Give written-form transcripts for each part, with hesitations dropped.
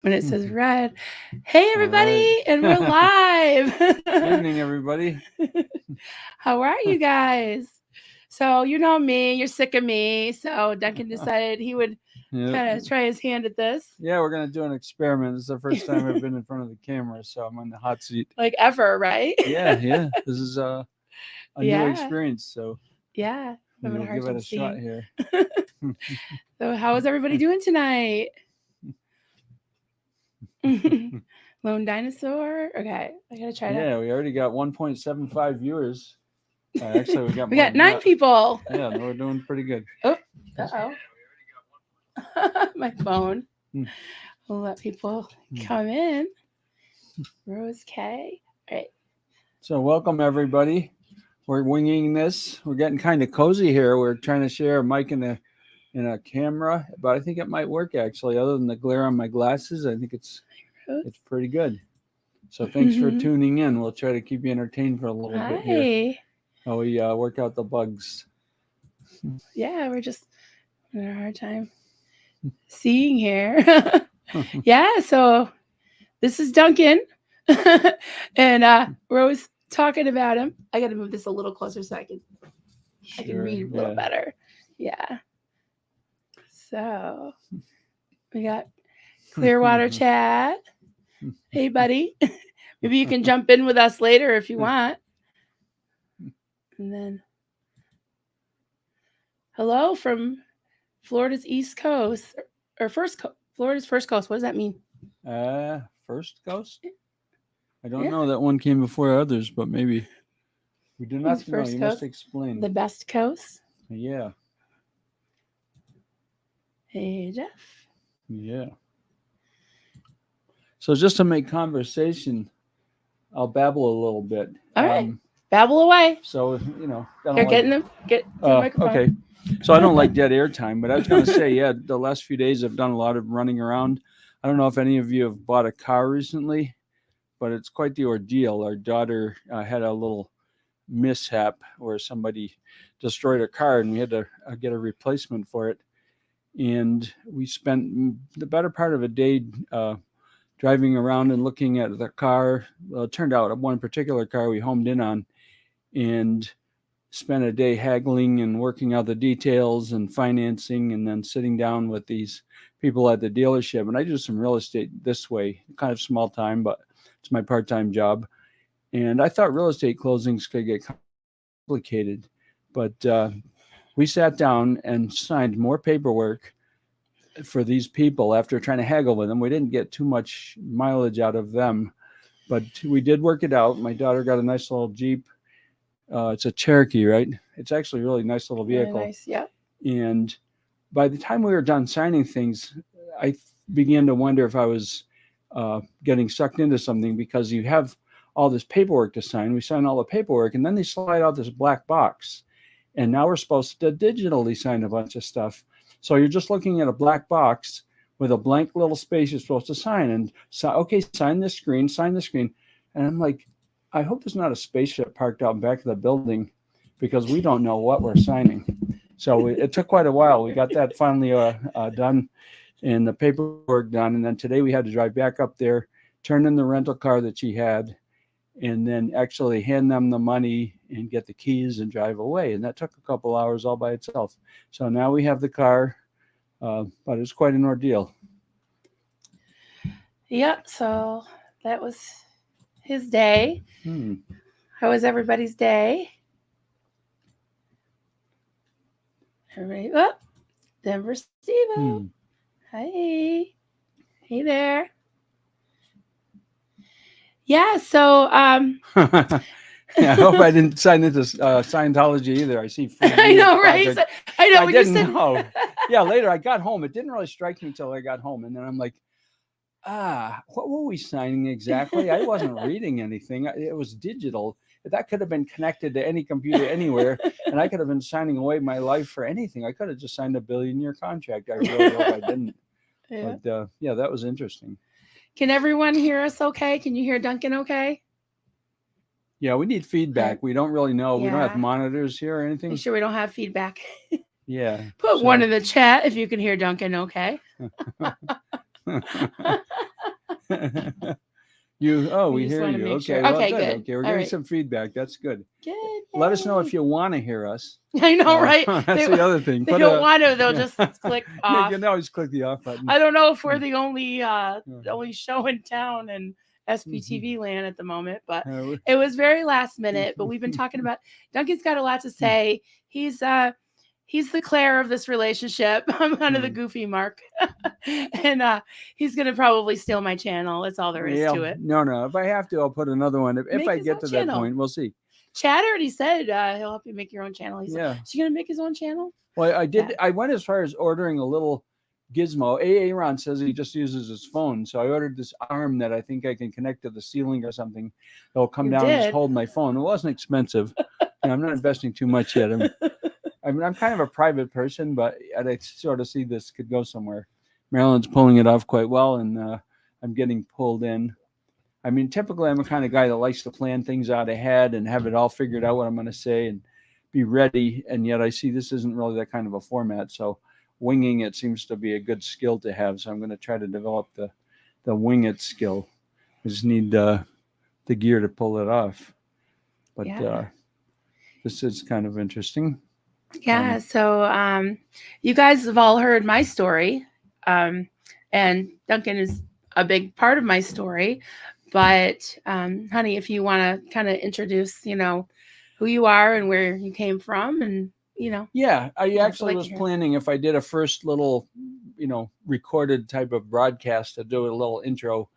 when it says red. Hey, All right. everybody, and we're live. Evening, everybody. How are you guys? So, you know me, you're sick of me. So, Duncan decided he would Yeah, kind of try his hand at this. yeah, we're gonna do an experiment. This is the first time I've been in front of the camera, so I'm on the hot seat. Like ever, right? Yeah. This is a new Yeah, experience, so yeah. I'm maybe having a we'll hard give it time a shot seeing. here. So, how is everybody doing tonight? Lone dinosaur. Okay, I gotta try to. Yeah, we already got 1.75 viewers. Actually, we got We more got than 9 that. people. Yeah, no, we're doing pretty good. Oh, uh oh. My phone. Hmm. We'll let people come in. Rose K. All right. So, welcome everybody. We're winging this. We're getting kind of cozy here. We're trying to share a mic and a camera, but I think it might work actually. Other than the glare on my glasses, I think it's pretty good. So thanks for tuning in. We'll try to keep you entertained for a little bit here Hi. while we work out the bugs. Yeah, we're just having a hard time seeing here. Yeah, so this is Duncan. And we're always talking about him. I gotta move this a little closer so I can Sure. read a little Yeah. better. Yeah. So we got Clearwater Chat. Hey buddy. Maybe you can jump in with us later if you want. And then hello from Florida's East Coast or Florida's first coast. What does that mean? First ghost. I don't Yeah, know. That one came before others, but maybe we do it's not know. first You coast, must explain. the best coast. Yeah. Hey Jeff. Yeah. So just to make conversation, I'll babble a little bit. All right, babble away. So I Here, don't like. get to the microphone. Okay. So I don't like dead air time, but I was going to say, yeah, the last few days I've done a lot of running around. I don't know if any of you have bought a car recently, but it's quite the ordeal. Our daughter had a little mishap where somebody destroyed her car, and we had to get a replacement for it. And we spent the better part of a day driving around and looking at the car. Well, it turned out one particular car we homed in on, and spent a day haggling and working out the details and financing, and then sitting down with these people at the dealership. And I do some real estate this way, kind of small time, but it's my part-time job. And I thought real estate closings could get complicated, but we sat down and signed more paperwork for these people after trying to haggle with them. We didn't get too much mileage out of them, but we did work it out. My daughter got a nice little Jeep. It's a Cherokee, right? It's actually a really nice little Really vehicle. nice. Yeah. And by the time we were done signing things, I began to wonder if I was getting sucked into something, because you have all this paperwork to sign. We sign all the paperwork, and then they slide out this black box. And now we're supposed to digitally sign a bunch of stuff. So you're just looking at a black box with a blank little space you're supposed to sign. And so, okay, sign this screen, sign this screen. And I'm like, I hope there's not a spaceship parked out back of the building, because we don't know what we're signing. So it took quite a while. We got that finally done and the paperwork done. And then today we had to drive back up there, turn in the rental car that she had, and then actually hand them the money and get the keys and drive away. And that took a couple hours all by itself. So now we have the car, but it's quite an ordeal. Yeah. So that was his day. How was everybody's day? Everybody, oh, Denver Steve. Hi. Hey there. Yeah, so Yeah, I hope I didn't sign into Scientology either. I see. I know, right? I know. I didn't know. Yeah, later I got home. It didn't really strike me until I got home, and then I'm like, what were we signing exactly? I wasn't reading anything. It was digital. That could have been connected to any computer anywhere, and I could have been signing away my life for anything. I could have just signed a billion-year contract. I really hope I didn't. Yeah. But yeah, that was interesting. Can everyone hear us okay? Can you hear Duncan okay? Yeah, we need feedback. We don't really know. We don't have monitors here or anything. Make sure we don't have feedback. Yeah. Put one in the chat if you can hear Duncan okay. We just hear wanna you. make Okay, sure. well, Okay, good. good. Okay, we're All getting right. some feedback. That's good. Good. Let us know if Yay. you want to hear us. I know, right? That's the other thing. They don't want to. They'll yeah. just click You off. can always click the off button. I don't know if we're the only show in town in SPTV land at the moment, but it was very last minute. But we've been talking about Duncan's got a lot to say. He's the Claire of this relationship. I'm kind of the goofy Mark, and he's gonna probably steal my channel. That's all there is to it. No. If I have to, I'll put another one. If I get to that point, we'll see. Chad already said he'll help you make your own channel. He's like, is he gonna make his own channel? Well, I did. Yeah. I went as far as ordering a little gizmo. Aaron says he just uses his phone, so I ordered this arm that I think I can connect to the ceiling or something. It'll come down and just hold my phone. It wasn't expensive. I'm not investing too much yet. I'm kind of a private person, but I sort of see this could go somewhere. Marilyn's pulling it off quite well, and I'm getting pulled in. I mean, typically I'm a kind of guy that likes to plan things out ahead and have it all figured out what I'm going to say and be ready. And yet I see this isn't really that kind of a format. So winging it seems to be a good skill to have. So I'm going to try to develop the wing it skill. I just need the gear to pull it off. But this is kind of interesting. Yeah. So you guys have all heard my story. And Duncan is a big part of my story. But honey, if you want to kind of introduce, who you are and where you came from, and Yeah, I actually was planning if I did a first little, recorded type of broadcast to do a little intro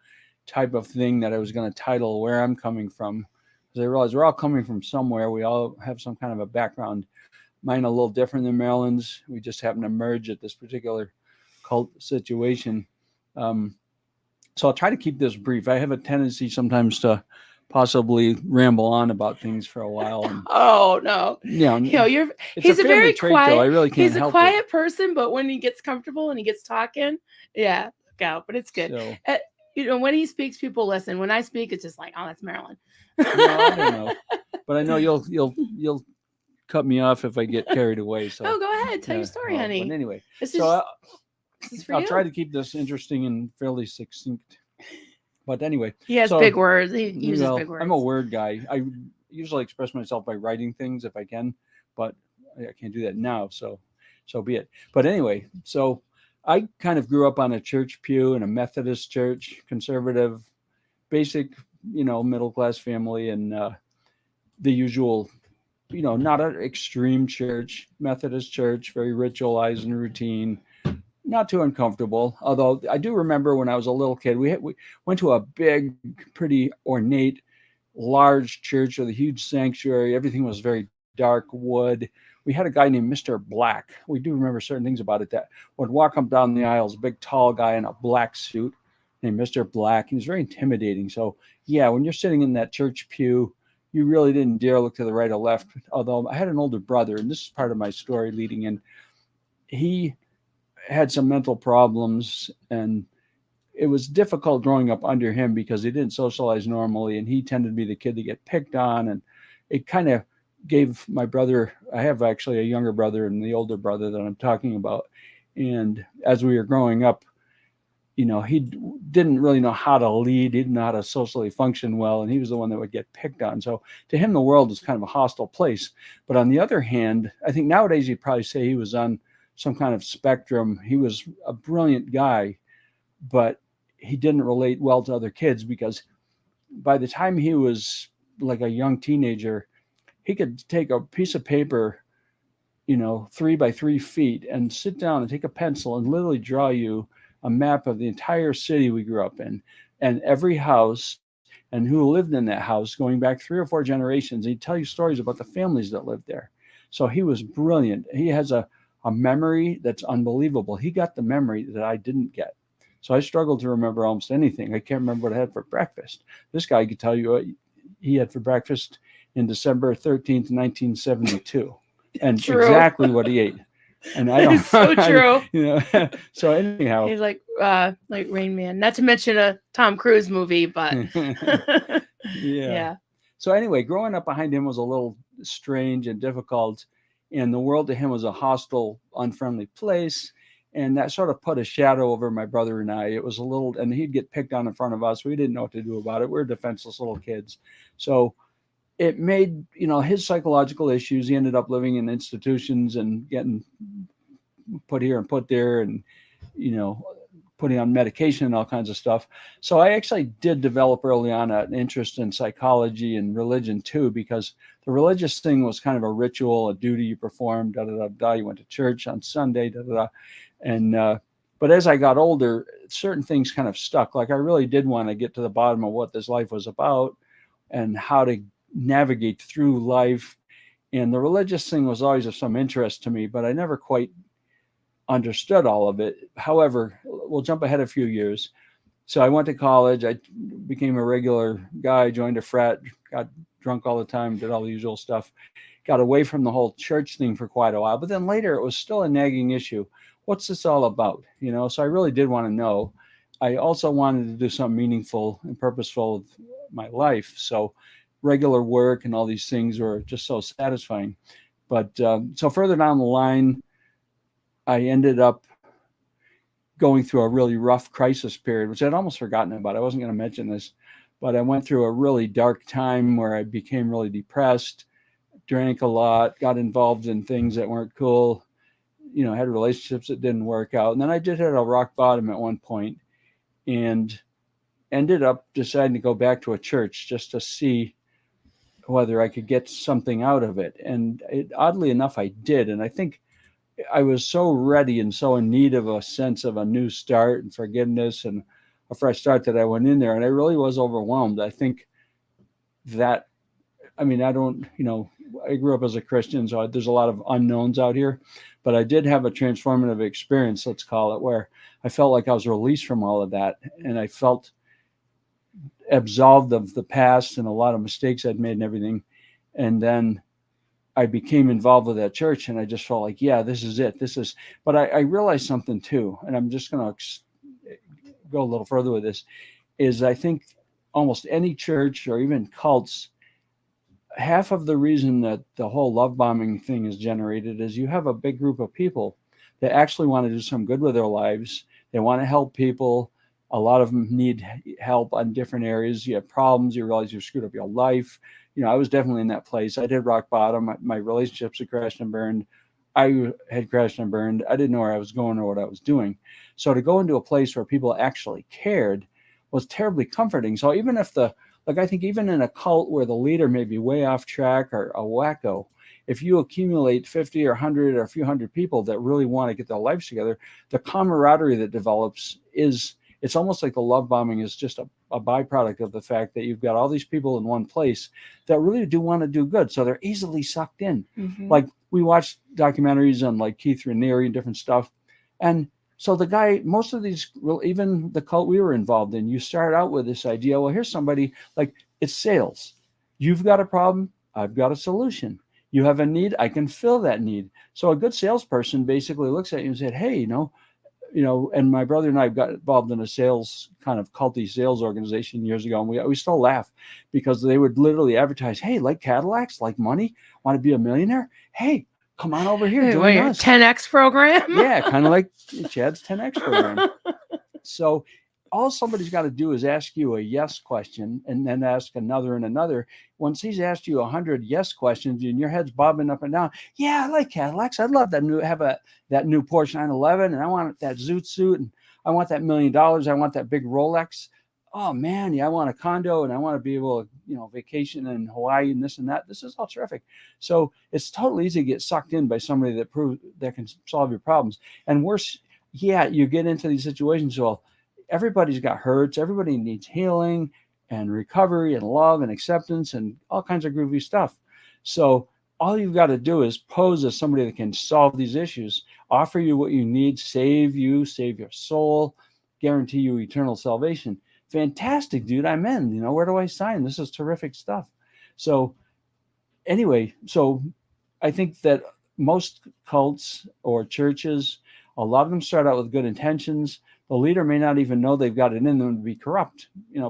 type of thing that I was going to title Where I'm Coming From. Because I realized we're all coming from somewhere. We all have some kind of a background. Mine a little different than Marilyn's. We just happen to merge at this particular cult situation. So I'll try to keep this brief. I have a tendency sometimes to possibly ramble on about things for a while. And, oh no! He's a very quiet. I really can't help it. He's a quiet person, but when he gets comfortable and he gets talking, look out. But it's good. So, when he speaks, people listen. When I speak, it's just like, oh, that's Marilyn. No, I don't know, but I know you'll cut me off if I get carried away. So go ahead, tell your story, honey. But anyway, this is for I'll try to keep this interesting and fairly succinct. But anyway, he has big words. He uses big words. I'm a word guy. I usually express myself by writing things if I can, but I can't do that now. So be it. But anyway, so I kind of grew up on a church pew in a Methodist church, conservative, basic, middle class family, and the usual, not an extreme church, Methodist church, very ritualized and routine. Not too uncomfortable, although I do remember when I was a little kid, we went to a big, pretty ornate, large church with a huge sanctuary. Everything was very dark wood. We had a guy named Mr. Black. We do remember certain things about it that would walk up down the aisles, a big, tall guy in a black suit named Mr. Black. He was very intimidating. So, yeah, when you're sitting in that church pew, you really didn't dare look to the right or left. Although I had an older brother, and this is part of my story leading in. He had some mental problems, and it was difficult growing up under him because he didn't socialize normally, and he tended to be the kid to get picked on, and it kind of gave my brother, I have actually a younger brother and the older brother that I'm talking about, and as we were growing up, he didn't really know how to lead, he didn't know how to socially function well, and he was the one that would get picked on. So to him, the world was kind of a hostile place. But on the other hand, I think nowadays you'd probably say he was on some kind of spectrum. He was a brilliant guy, but he didn't relate well to other kids because by the time he was like a young teenager, he could take a piece of paper, 3 by 3 feet, and sit down and take a pencil and literally draw you a map of the entire city we grew up in and every house and who lived in that house going back 3 or 4 generations. He'd tell you stories about the families that lived there. So he was brilliant. He has a memory that's unbelievable. He got the memory that I didn't get. So I struggled to remember almost anything. I can't remember what I had for breakfast. This guy could tell you what he had for breakfast in December 13th, 1972, and exactly what he ate. And I don't. It's so true. So anyhow, he's like Rain Man. Not to mention a Tom Cruise movie, but yeah. So anyway, growing up behind him was a little strange and difficult, and the world to him was a hostile, unfriendly place. And that sort of put a shadow over my brother and I. It was a little, and he'd get picked on in front of us. We didn't know what to do about it. We were defenseless little kids. So it made, his psychological issues. He ended up living in institutions and getting put here and put there, and, you know, putting on medication and all kinds of stuff. So I actually did develop early on an interest in psychology and religion too, because the religious thing was kind of a ritual, a duty you performed, da da da da. You went to church on Sunday, da da da. And but as I got older, certain things kind of stuck. Like I really did want to get to the bottom of what this life was about and how to navigate through life. And the religious thing was always of some interest to me, but I never quite understood all of it. However, we'll jump ahead a few years. So I went to college. I became a regular guy, joined a frat, got drunk all the time, did all the usual stuff, got away from the whole church thing for quite a while. But then later it was still a nagging issue. What's this all about? So I really did want to know. I also wanted to do something meaningful and purposeful with my life. So regular work and all these things were just so satisfying. But so further down the line, I ended up going through a really rough crisis period, which I'd almost forgotten about. I wasn't going to mention this, but I went through a really dark time where I became really depressed, drank a lot, got involved in things that weren't cool, had relationships that didn't work out. And then I did hit a rock bottom at one point and ended up deciding to go back to a church just to see whether I could get something out of it. And oddly enough, I did. And I think I was so ready and so in need of a sense of a new start and forgiveness and a fresh start that I went in there, and I really was overwhelmed. I think that, I grew up as a Christian, so there's a lot of unknowns out here, but I did have a transformative experience, let's call it, where I felt like I was released from all of that, and I felt absolved of the past and a lot of mistakes I'd made and everything. And then I became involved with that church, and I just felt like, yeah, this is it. But I realized something too, and I'm just going to go a little further with this, is I think almost any church or even cults, half of the reason that the whole love bombing thing is generated is you have a big group of people that actually want to do some good with their lives. They want to help people. A lot of them need help on different areas. You have problems. You realize you've screwed up your life. I was definitely in that place. I did rock bottom. My relationships had crashed and burned. I had crashed and burned. I didn't know where I was going or what I was doing. So to go into a place where people actually cared was terribly comforting. So even if I think even in a cult where the leader may be way off track or a wacko, if you accumulate 50 or 100 or a few hundred people that really want to get their lives together, the camaraderie that develops it's almost like the love bombing is just a byproduct of the fact that you've got all these people in one place that really do want to do good. So they're easily sucked in. Mm-hmm. Like we watched documentaries on like Keith Raniere and different stuff. And so the guy, most of these, even the cult we were involved in, you start out with this idea, well, here's somebody, like it's sales. You've got a problem, I've got a solution. You have a need, I can fill that need. So a good salesperson basically looks at you and said, hey, and my brother and I got involved in a sales kind of culty sales organization years ago. And we still laugh because they would literally advertise, hey, like Cadillacs, like money, want to be a millionaire? Hey, come on over here, join us. 10X program? Yeah, kind of like Chad's 10X program. So all somebody's got to do is ask you a yes question and then ask another and another. Once he's asked you 100 yes questions and your head's bobbing up and down, yeah, I like Cadillacs. I'd love that new Porsche 911, and I want that zoot suit, and I want that $1 million. I want that big Rolex. Oh man, yeah, I want a condo, and I want to be able to, vacation in Hawaii and this and that. This is all terrific. So it's totally easy to get sucked in by somebody that can solve your problems. And worse, yeah, you get into these situations. Well, everybody's got hurts. Everybody needs healing and recovery and love and acceptance and all kinds of groovy stuff. So all you've got to do is pose as somebody that can solve these issues, offer you what you need, save your soul, guarantee you eternal salvation. Fantastic, dude. I'm in. Where do I sign? This is terrific stuff. So anyway, I think that most cults or churches, a lot of them start out with good intentions. The leader may not even know they've got it in them to be corrupt.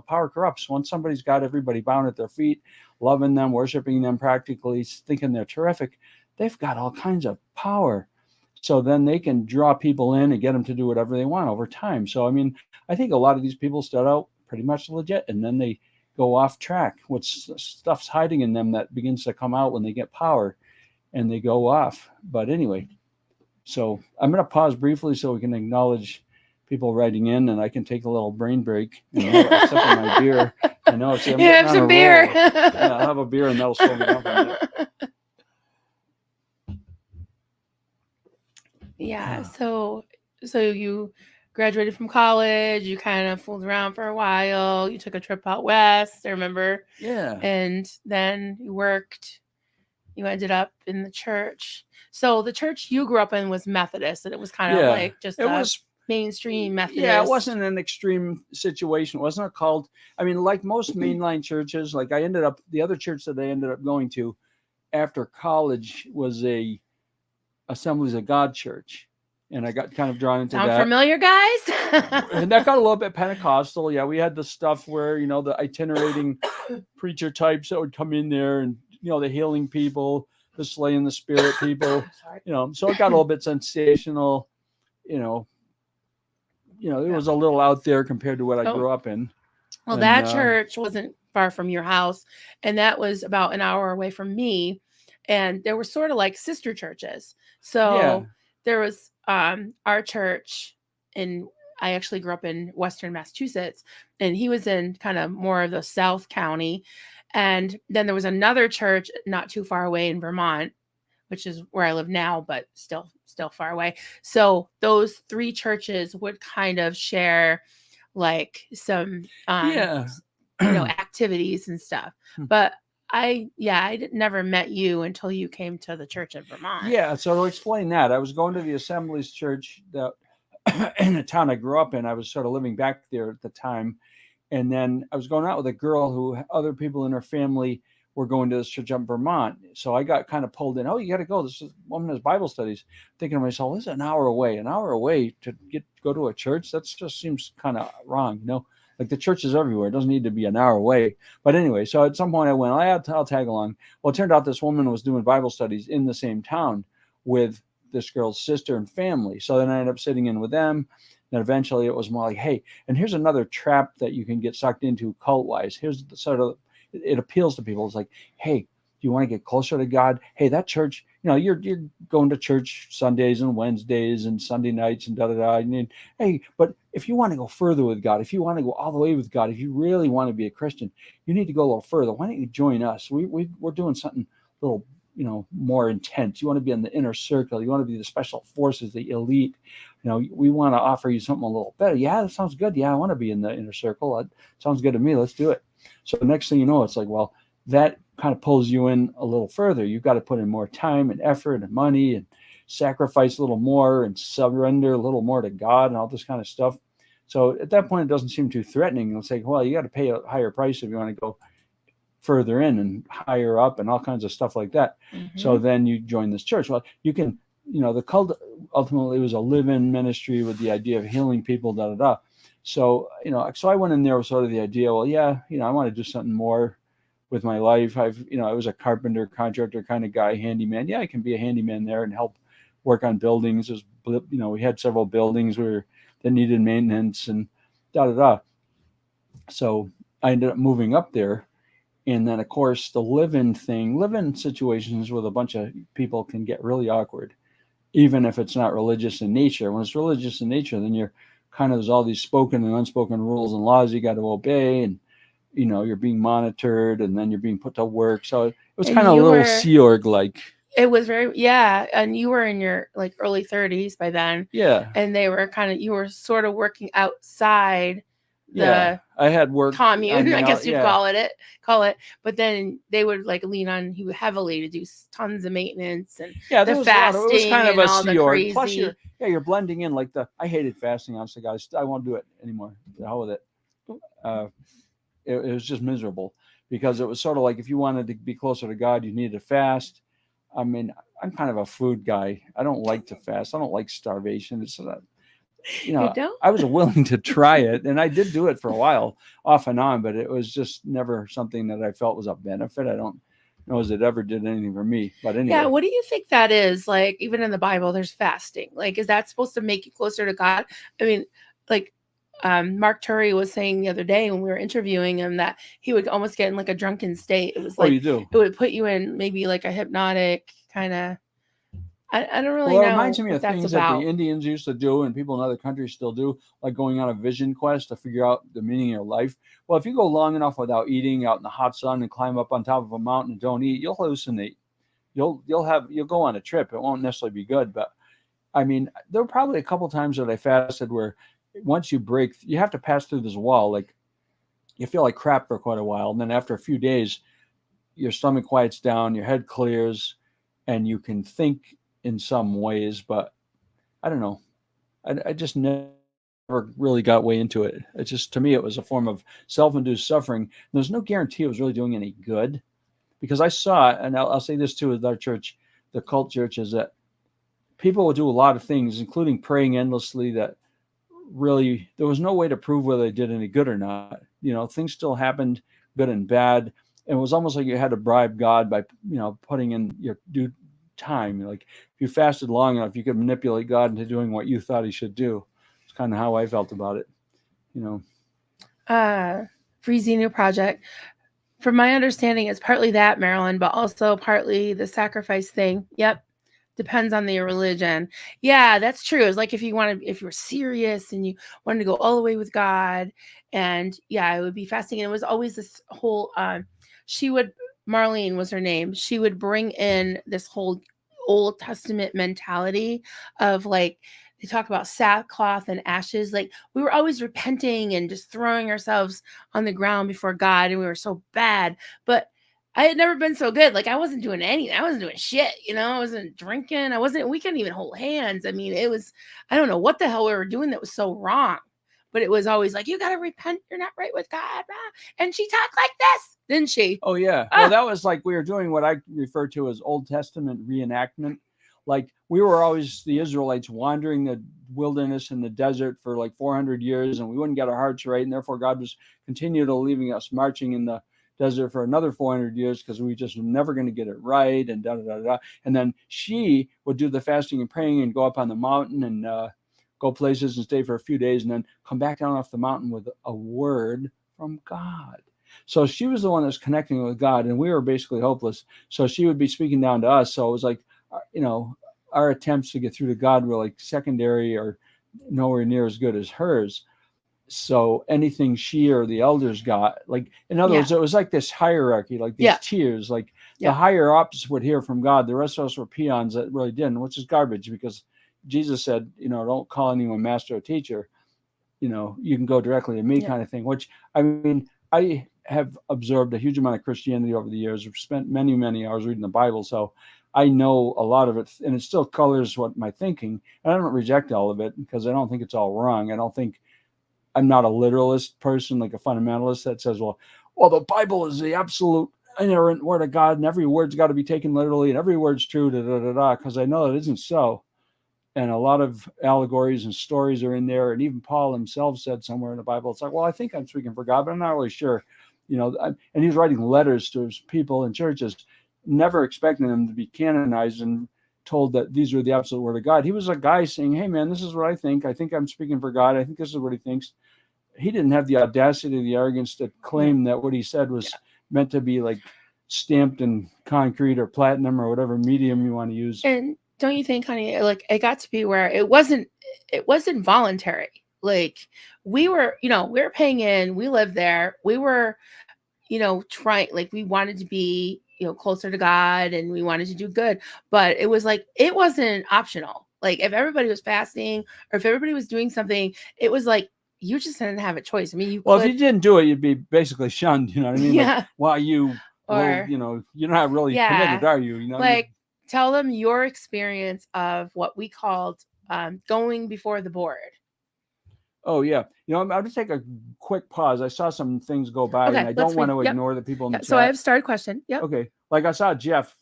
Power corrupts. Once somebody's got everybody bound at their feet, loving them, worshiping them practically, thinking they're terrific, they've got all kinds of power. So then they can draw people in and get them to do whatever they want over time. So, I mean, I think a lot of these people start out pretty much legit and then they go off track. What stuff's hiding in them that begins to come out when they get power and they go off. But anyway, so I'm going to pause briefly so we can acknowledge people writing in and I can take a little brain break and I'll sip on my beer. I know, see, I'm You getting have on a some beer. roll. Yeah, I'll have a beer and that'll slow me down for a minute. Yeah. So you graduated from college. You kind of fooled around for a while. You took a trip out west, I remember. Yeah. And then you worked. You ended up in the church. So the church you grew up in was Methodist, and it was kind of like just it was mainstream Methodist. Yeah, it wasn't an extreme situation. It wasn't a cult. I mean, like most mainline churches, like the other church that I ended up going to after college was a Assemblies of God church. And I got kind of drawn into Sound that. familiar, guys? And that got a little bit Pentecostal. Yeah, we had the stuff where, the itinerating preacher types that would come in there and, the healing people, the slaying the spirit people, so it got a little bit sensational, it was a little out there compared to what I grew up in. Well, that church wasn't far from your house, and that was about an hour away from me. And there were sort of like sister churches. So there was our church, and I actually grew up in Western Massachusetts, and he was in kind of more of the South County. And then there was another church not too far away in Vermont, which is where I live now, but still far away. So those three churches would kind of share like some, activities and stuff. But I never met you until you came to the church in Vermont. Yeah. So to explain that, I was going to the Assemblies Church that in the town I grew up in. I was sort of living back there at the time. And then I was going out with a girl who other people in her family were going to this church up in Vermont. So I got kind of pulled in. Oh, you got to go. This woman has Bible studies. Thinking to myself, this is an hour away to go to a church. That just seems kind of wrong, Like the church is everywhere. It doesn't need to be an hour away. But anyway, so at some point I went, I'll tag along. Well, it turned out this woman was doing Bible studies in the same town with this girl's sister and family. So then I ended up sitting in with them. And eventually it was more like, hey, and here's another trap that you can get sucked into cult-wise. Here's the sort of, it appeals to people. It's like, hey, do you want to get closer to God? Hey, that church, you're going to church Sundays and Wednesdays and Sunday nights and da-da-da. And hey, but if you want to go further with God, if you want to go all the way with God, if you really want to be a Christian, you need to go a little further. Why don't you join us? We're doing something a little, more intense. You want to be in the inner circle. You want to be the special forces, the elite. We want to offer you something a little better. Yeah, that sounds good. Yeah, I want to be in the inner circle. That sounds good to me. Let's do it. So the next thing you know, it's like, well, that kind of pulls you in a little further. You've got to put in more time and effort and money and sacrifice a little more and surrender a little more to God and all this kind of stuff. So at that point, it doesn't seem too threatening. It's like, well, you got to pay a higher price if you want to go further in and higher up and all kinds of stuff like that. Mm-hmm. So then you join this church. Well, you can, the cult ultimately was a live-in ministry with the idea of healing people, da-da-da. So, so I went in there with sort of the idea, well, yeah, I want to do something more with my life. I was a carpenter, contractor kind of guy, handyman. Yeah, I can be a handyman there and help work on buildings. We had several buildings that needed maintenance and da-da-da. So I ended up moving up there. And then, of course, the live-in situations with a bunch of people can get really awkward, even if it's not religious in nature. When it's religious in nature, then you're there's all these spoken and unspoken rules and laws you got to obey, and you're being monitored, and then you're being put to work. So it was kind of a little Sea Org like. It was and you were in your like early 30s by then. Yeah, and they were you were sort of working outside. I had work commune, I guess you'd call it. But then they would like lean on you heavily to do tons of maintenance and the fasting. It was kind of a Sea Org. Plus, you're blending in like I hated fasting. Honestly, guys, I won't do it anymore. The hell with it. It was just miserable because it was sort of like if you wanted to be closer to God, you needed to fast. I mean, I'm kind of a food guy. I don't like to fast. I don't like starvation. It's I was willing to try it, and I did do it for a while, off and on, but it was just never something that I felt was a benefit. I don't knows it ever did anything for me. But anyway. Yeah, what do you think that is? Like, even in the Bible, there's fasting. Like, is that supposed to make you closer to God? I mean, like, Mark Turry was saying the other day when we were interviewing him that he would almost get in like a drunken state. It was like, you do. it would put you in maybe like a hypnotic kind of. I don't really Well, it know reminds me what of that's things that the about. Indians used to do and people in other countries still do, like going on a vision quest to figure out the meaning of your life. Well, if you go long enough without eating out in the hot sun and climb up on top of a mountain and don't eat, you'll hallucinate. You'll go on a trip. It won't necessarily be good, but I mean, there were probably a couple times that I fasted where once you break, you have to pass through this wall. Like you feel like crap for quite a while, and then after a few days, your stomach quiets down, your head clears, and you can think in some ways. But I don't know. I just never really got way into it. It just, to me, it was a form of self-induced suffering. There's no guarantee it was really doing any good because I saw it, and I'll say this too with our church, the cult church, is that people would do a lot of things, including praying endlessly, that really there was no way to prove whether they did any good or not. Things still happened, good and bad. And it was almost like you had to bribe God by, putting in your due time. Like if you fasted long enough, you could manipulate God into doing what you thought he should do. It's kind of how I felt about it, Free Xenu Project. From my understanding, it's partly that, Marilyn, but also partly the sacrifice thing. Yep. Depends on your religion. Yeah, that's true. It's like if you were serious and you wanted to go all the way with God, and yeah, it would be fasting. And it was always this whole, Marlene was her name. She would bring in this whole Old Testament mentality of like, they talk about sackcloth and ashes. Like we were always repenting and just throwing ourselves on the ground before God, and we were so bad. But I had never been so good. Like I wasn't doing anything. I wasn't doing shit. I wasn't drinking. We couldn't even hold hands. I mean, I don't know what the hell we were doing that was so wrong. But it was always like, you got to repent. You're not right with God. And she talked like this, didn't she? Oh, yeah. Well, that was like we were doing what I refer to as Old Testament reenactment. Like we were always the Israelites wandering the wilderness in the desert for like 400 years, and we wouldn't get our hearts right. And therefore, God was continually leaving us marching in the desert for another 400 years because we just were never going to get it right. And da da da da. And then she would do the fasting and praying and go up on the mountain and go places and stay for a few days and then come back down off the mountain with a word from God. So she was the one that was connecting with God, and we were basically hopeless. So she would be speaking down to us. So it was like, our attempts to get through to God were like secondary or nowhere near as good as hers. So anything she or the elders got, like, in other words, it was like this hierarchy, like these tiers, like the higher ups would hear from God. The rest of us were peons that really didn't, which is garbage because Jesus said, don't call anyone master or teacher. You can go directly to me kind of thing, which, I mean, I have absorbed a huge amount of Christianity over the years. I've spent many, many hours reading the Bible. So I know a lot of it, and it still colors what my thinking. And I don't reject all of it because I don't think it's all wrong. I'm not a literalist person, like a fundamentalist that says, well, the Bible is the absolute inerrant word of God, and every word's got to be taken literally, and every word's true, because I know it isn't so. And a lot of allegories and stories are in there. And even Paul himself said somewhere in the Bible, it's like, well, I think I'm speaking for God, but I'm not really sure. And he's writing letters to his people in churches, never expecting them to be canonized and told that these are the absolute word of God. He was a guy saying, hey, man, this is what I think. I think I'm speaking for God. I think this is what he thinks. He didn't have the audacity, the arrogance to claim that what he said was meant to be like stamped in concrete or platinum or whatever medium you want to use. And don't you think, honey, like it got to be where it wasn't voluntary. Like we were paying in, we lived there, we were, trying, like we wanted to be, closer to God and we wanted to do good, but it was like, it wasn't optional. Like if everybody was fasting or if everybody was doing something, it was like, you just didn't have a choice. I mean, if you didn't do it, you'd be basically shunned. You know what I mean? Yeah. Like, well, you're not really committed, are you? Like, tell them your experience of what we called going before the board. Oh, yeah. I'm going to take a quick pause. I saw some things go by, and I don't want to ignore the people in the chat. So I have started question. Yep. Okay. Like I saw Jeff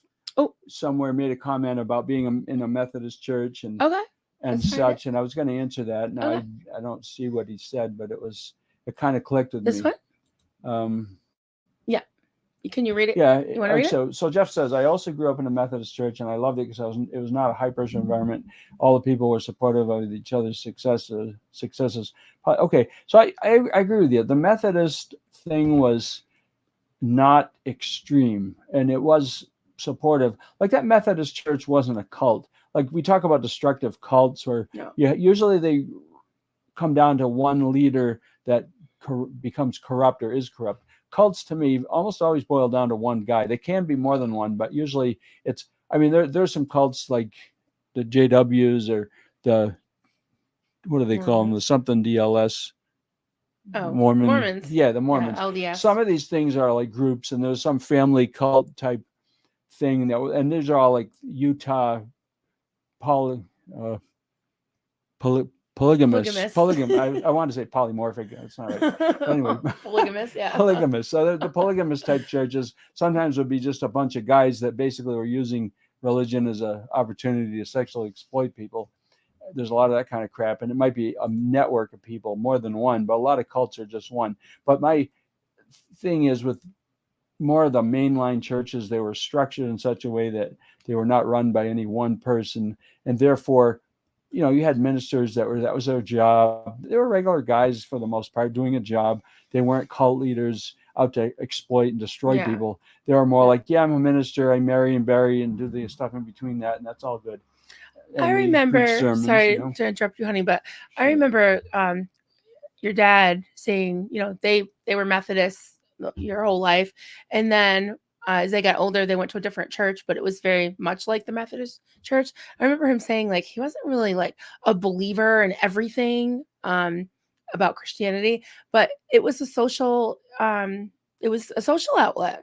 somewhere made a comment about being in a Methodist church and such, and I was going to answer that. Now I don't see what he said, but it kind of clicked with me. This one? Yeah. Can you read it? Yeah, You want to read it? so Jeff says, I also grew up in a Methodist church, and I loved it because it was not a high pressure environment. All the people were supportive of each other's successes. Okay, so I agree with you. The Methodist thing was not extreme, and it was supportive. Like that Methodist church wasn't a cult. Like we talk about destructive cults, where usually they come down to one leader that becomes corrupt or is corrupt. Cults to me almost always boil down to one guy. They can be more than one, but usually it's, I mean, there's some cults like the JWs or the, what do they call them? The something DLS. Mormons. Yeah, the Mormons. Yeah, LDS. Some of these things are like groups, and there's some family cult type thing that, and these are all like Utah polygamous. I want to say polymorphic. That's not right. But anyway, polygamous. Yeah. Polygamous. So the polygamous type churches sometimes would be just a bunch of guys that basically were using religion as an opportunity to sexually exploit people. There's a lot of that kind of crap, and it might be a network of people, more than one, but a lot of cults are just one. But my thing is, with more of the mainline churches, they were structured in such a way that they were not run by any one person, and therefore, you know, you had ministers that was their job. They were regular guys for the most part doing a job. They weren't cult leaders out to exploit and destroy people. They were more like, yeah, I'm a minister. I marry and bury and do the stuff in between that, and that's all good. And I remember, sermons, sorry to interrupt you, honey, but I remember your dad saying, you know, they were Methodists your whole life. And then as they got older, they went to a different church, but it was very much like the Methodist church. I remember him saying like he wasn't really like a believer in everything about Christianity, but it was a social outlet.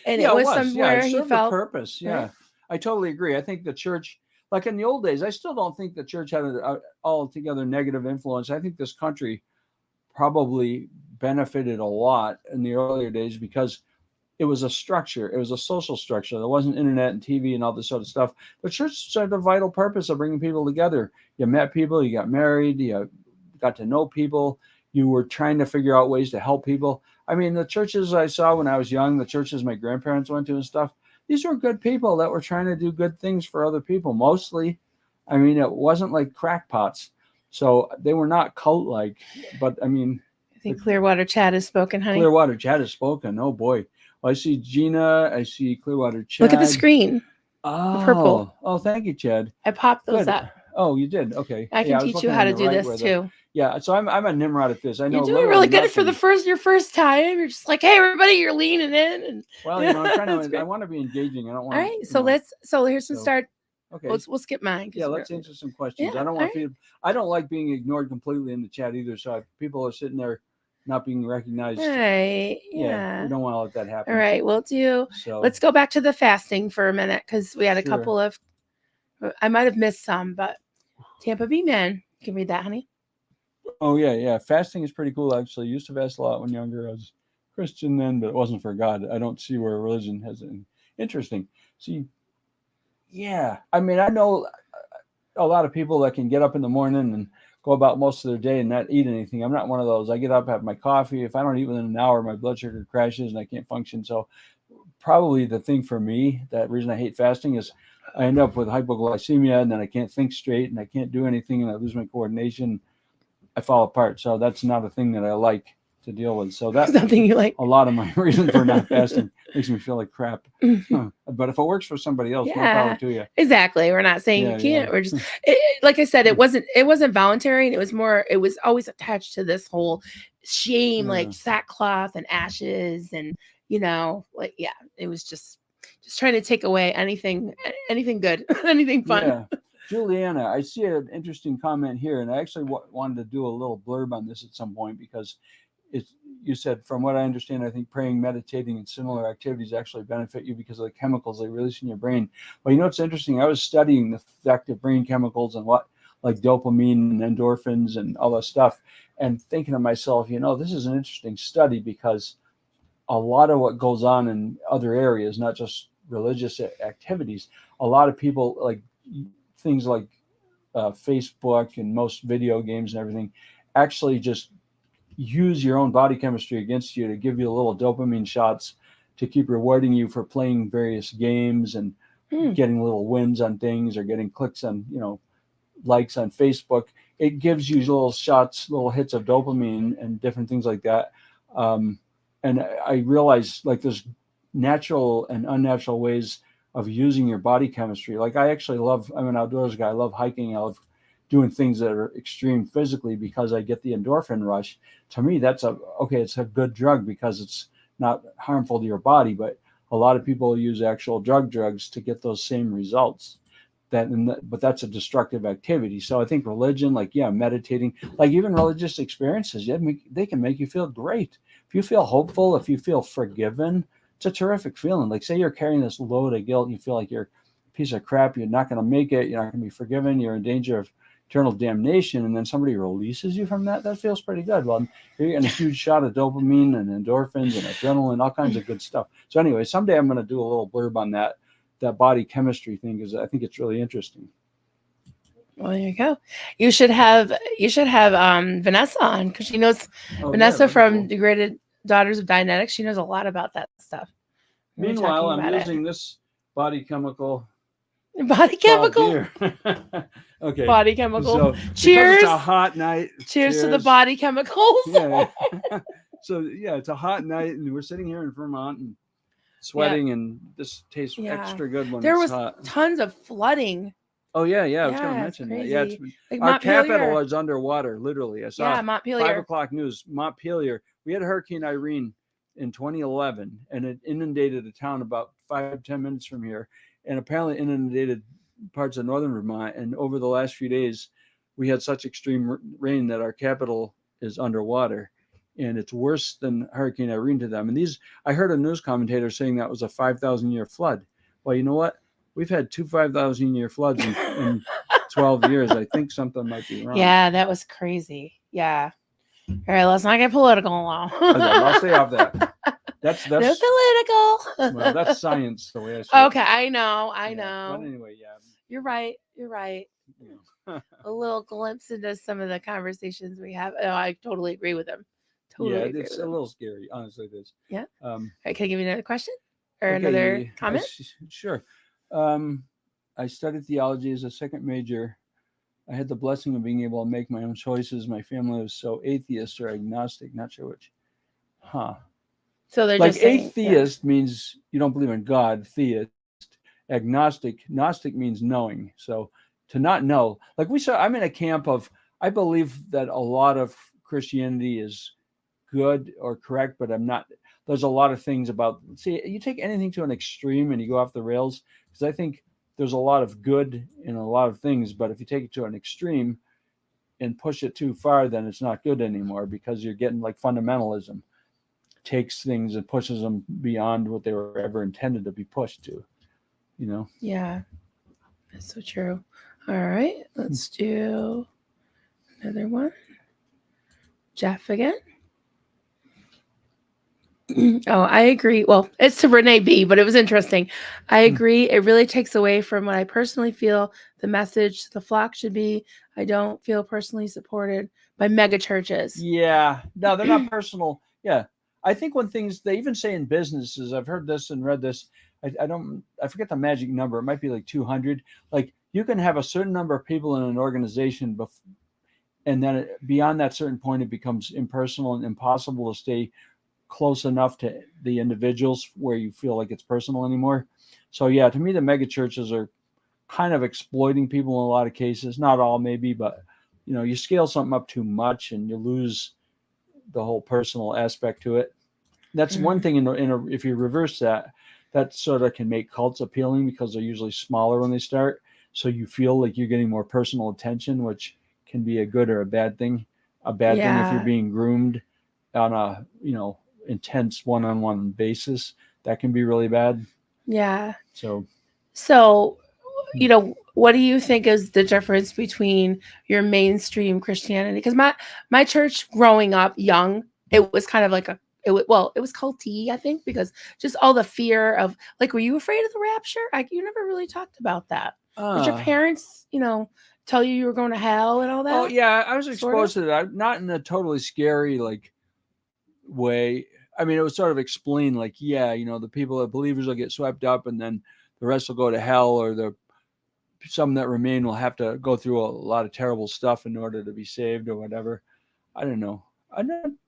And it was somewhere he felt a purpose. Yeah, right? I totally agree. I think the church, like in the old days, I still don't think the church had an altogether negative influence. I think this country probably benefited a lot in the earlier days because it was a structure. It was a social structure. There wasn't internet and TV and all this sort of stuff. The church served a vital purpose of bringing people together. You met people, you got married, you got to know people. You were trying to figure out ways to help people. I mean, the churches I saw when I was young, the churches my grandparents went to and stuff, these were good people that were trying to do good things for other people, mostly. I mean, it wasn't like crackpots. So they were not cult-like, but I mean... I think Clearwater Chad has spoken, honey. Clearwater Chad has spoken. Oh, boy. Well, I see Gina. I see Clearwater Chad. Look at the screen. Oh, the purple. Oh, thank you, Chad. I popped those up. Oh, you did? Okay. I can teach you how to do this, too. Yeah, so I'm a Nimrod at this. I know you're doing really good for your first time. You're just like, hey, everybody, you're leaning in. And, well, you know, I'm trying to. I want to be engaging. I don't want. All right, so here's some start. Okay, we'll skip mine. Yeah, let's answer some questions. Yeah, I don't want to. I don't like being ignored completely in the chat either. So if people are sitting there not being recognized. Right. Yeah. We don't want to let that happen. All right, let's go back to the fasting for a minute because we had a couple of. I might have missed some, but Tampa Bay man, you can read that, honey. Oh, yeah. Fasting is pretty cool, actually. I used to fast a lot when younger. I was Christian then, but it wasn't for God. I don't see where religion has an interesting. See, yeah. I mean, I know a lot of people that can get up in the morning and go about most of their day and not eat anything. I'm not one of those. I get up, have my coffee. If I don't eat within an hour, my blood sugar crashes and I can't function. So probably the thing for me, that reason I hate fasting is I end up with hypoglycemia and then I can't think straight and I can't do anything and I lose my coordination. I fall apart. So that's not a thing that I like to deal with. So that's something you like. A lot of my reason for not fasting makes me feel like crap. But if it works for somebody else, more power to you. Exactly. We're not saying you can't. We're just like I said, it wasn't voluntary, and it was always attached to this whole shame, like sackcloth and ashes, and it was just trying to take away anything good, anything fun. Yeah. Juliana, I see an interesting comment here, and I actually wanted to do a little blurb on this at some point because you said, from what I understand, I think praying, meditating, and similar activities actually benefit you because of the chemicals they release in your brain. Well, you know what's interesting? I was studying the effect of brain chemicals and like dopamine and endorphins and all that stuff, and thinking to myself, this is an interesting study because a lot of what goes on in other areas, not just religious activities, a lot of people like things like Facebook and most video games and everything actually just use your own body chemistry against you to give you little dopamine shots to keep rewarding you for playing various games and getting little wins on things or getting clicks on, likes on Facebook. It gives you little shots, little hits of dopamine and different things like that. And I realize like there's natural and unnatural ways of using your body chemistry. Like I'm an outdoors guy. I love hiking. I love doing things that are extreme physically because I get the endorphin rush. To me, it's a good drug because it's not harmful to your body, but a lot of people use actual drugs to get those same results. But that's a destructive activity. So I think religion, meditating, like even religious experiences, they can make you feel great. If you feel hopeful, if you feel forgiven, it's a terrific feeling. Like say you're carrying this load of guilt, you feel like you're a piece of crap, you're not going to make it, you're not going to be forgiven, you're in danger of eternal damnation, and then somebody releases you from that feels pretty good. Well, you're getting a huge shot of dopamine and endorphins and adrenaline, all kinds of good stuff. So anyway, someday I'm going to do a little blurb on that body chemistry thing because I think it's really interesting. Well, there you go. You should have Vanessa on because she knows Vanessa from Degraded Daughters of Dianetics. She knows a lot about that stuff. Meanwhile, I'm using this body chemical. Body chemical. Okay. Body chemical. So, cheers. It's a hot night. Cheers to the body chemicals. Yeah. So it's a hot night, and we're sitting here in Vermont and sweating, and this tastes extra good when it's hot. There was tons of flooding. Oh yeah. I was going to mention that. Yeah, like our capital is underwater, literally. I saw Montpelier. 5:00 news. Montpelier. We had Hurricane Irene in 2011, and it inundated a town about 5-10 minutes from here, and apparently inundated parts of northern Vermont. And over the last few days, we had such extreme rain that our capital is underwater, and it's worse than Hurricane Irene to them. And I heard a news commentator saying that was a 5,000-year flood. Well, you know what? We've had 2 5,000-year floods in 12 years. I think something might be wrong. Yeah, that was crazy. Yeah. All right, let's not get political now. I'll stay off that. That's no political. Well, that's science the way I say Okay, I know. But anyway, yeah. You're right. Yeah. A little glimpse into some of the conversations we have. Oh, I totally agree with them. It's a little scary. Honestly, it is. Yeah. Right, can I give you another question or another comment? Sure. I studied theology as a second major. I had the blessing of being able to make my own choices. My family was so atheist or agnostic, not sure which. So they're like just saying, atheist means you don't believe in God. Theist, agnostic, Gnostic means knowing. So to not know, like I'm in a camp of, I believe that a lot of Christianity is good or correct, but I'm not. There's a lot of things about, you take anything to an extreme and you go off the rails, because I think there's a lot of good in a lot of things, but if you take it to an extreme and push it too far, then it's not good anymore, because you're getting like fundamentalism takes things and pushes them beyond what they were ever intended to be pushed to, Yeah, that's so true. All right, let's do another one. Jeff again. Oh, I agree. Well, it's to Renee B, but it was interesting. I agree. It really takes away from what I personally feel the message the flock should be. I don't feel personally supported by mega churches. Yeah. No, they're not personal. Yeah. I think when things, they even say in businesses, I've heard this and read this, I forget the magic number. It might be like 200. Like you can have a certain number of people in an organization, and then beyond that certain point, it becomes impersonal and impossible to stay close enough to the individuals where you feel like it's personal anymore. So yeah, to me, the mega churches are kind of exploiting people in a lot of cases. Not all, maybe, but you scale something up too much and you lose the whole personal aspect to it. That's one thing. If you reverse that sort of can make cults appealing, because they're usually smaller when they start. So you feel like you're getting more personal attention, which can be a good or a bad thing. A bad thing if you're being groomed on a intense one-on-one basis, that can be really bad. Yeah. So what do you think is the difference between your mainstream Christianity? Because my church growing up young, it was kind of like it was culty, I think, because just all the fear of, like, were you afraid of the rapture? You never really talked about that. Did your parents, tell you were going to hell and all that? Oh yeah, I was exposed to that, not in a totally scary way. I mean, it was sort of explained like, yeah, the people, the believers will get swept up, and then the rest will go to hell, or some that remain will have to go through a lot of terrible stuff in order to be saved or whatever. I don't know. I don't,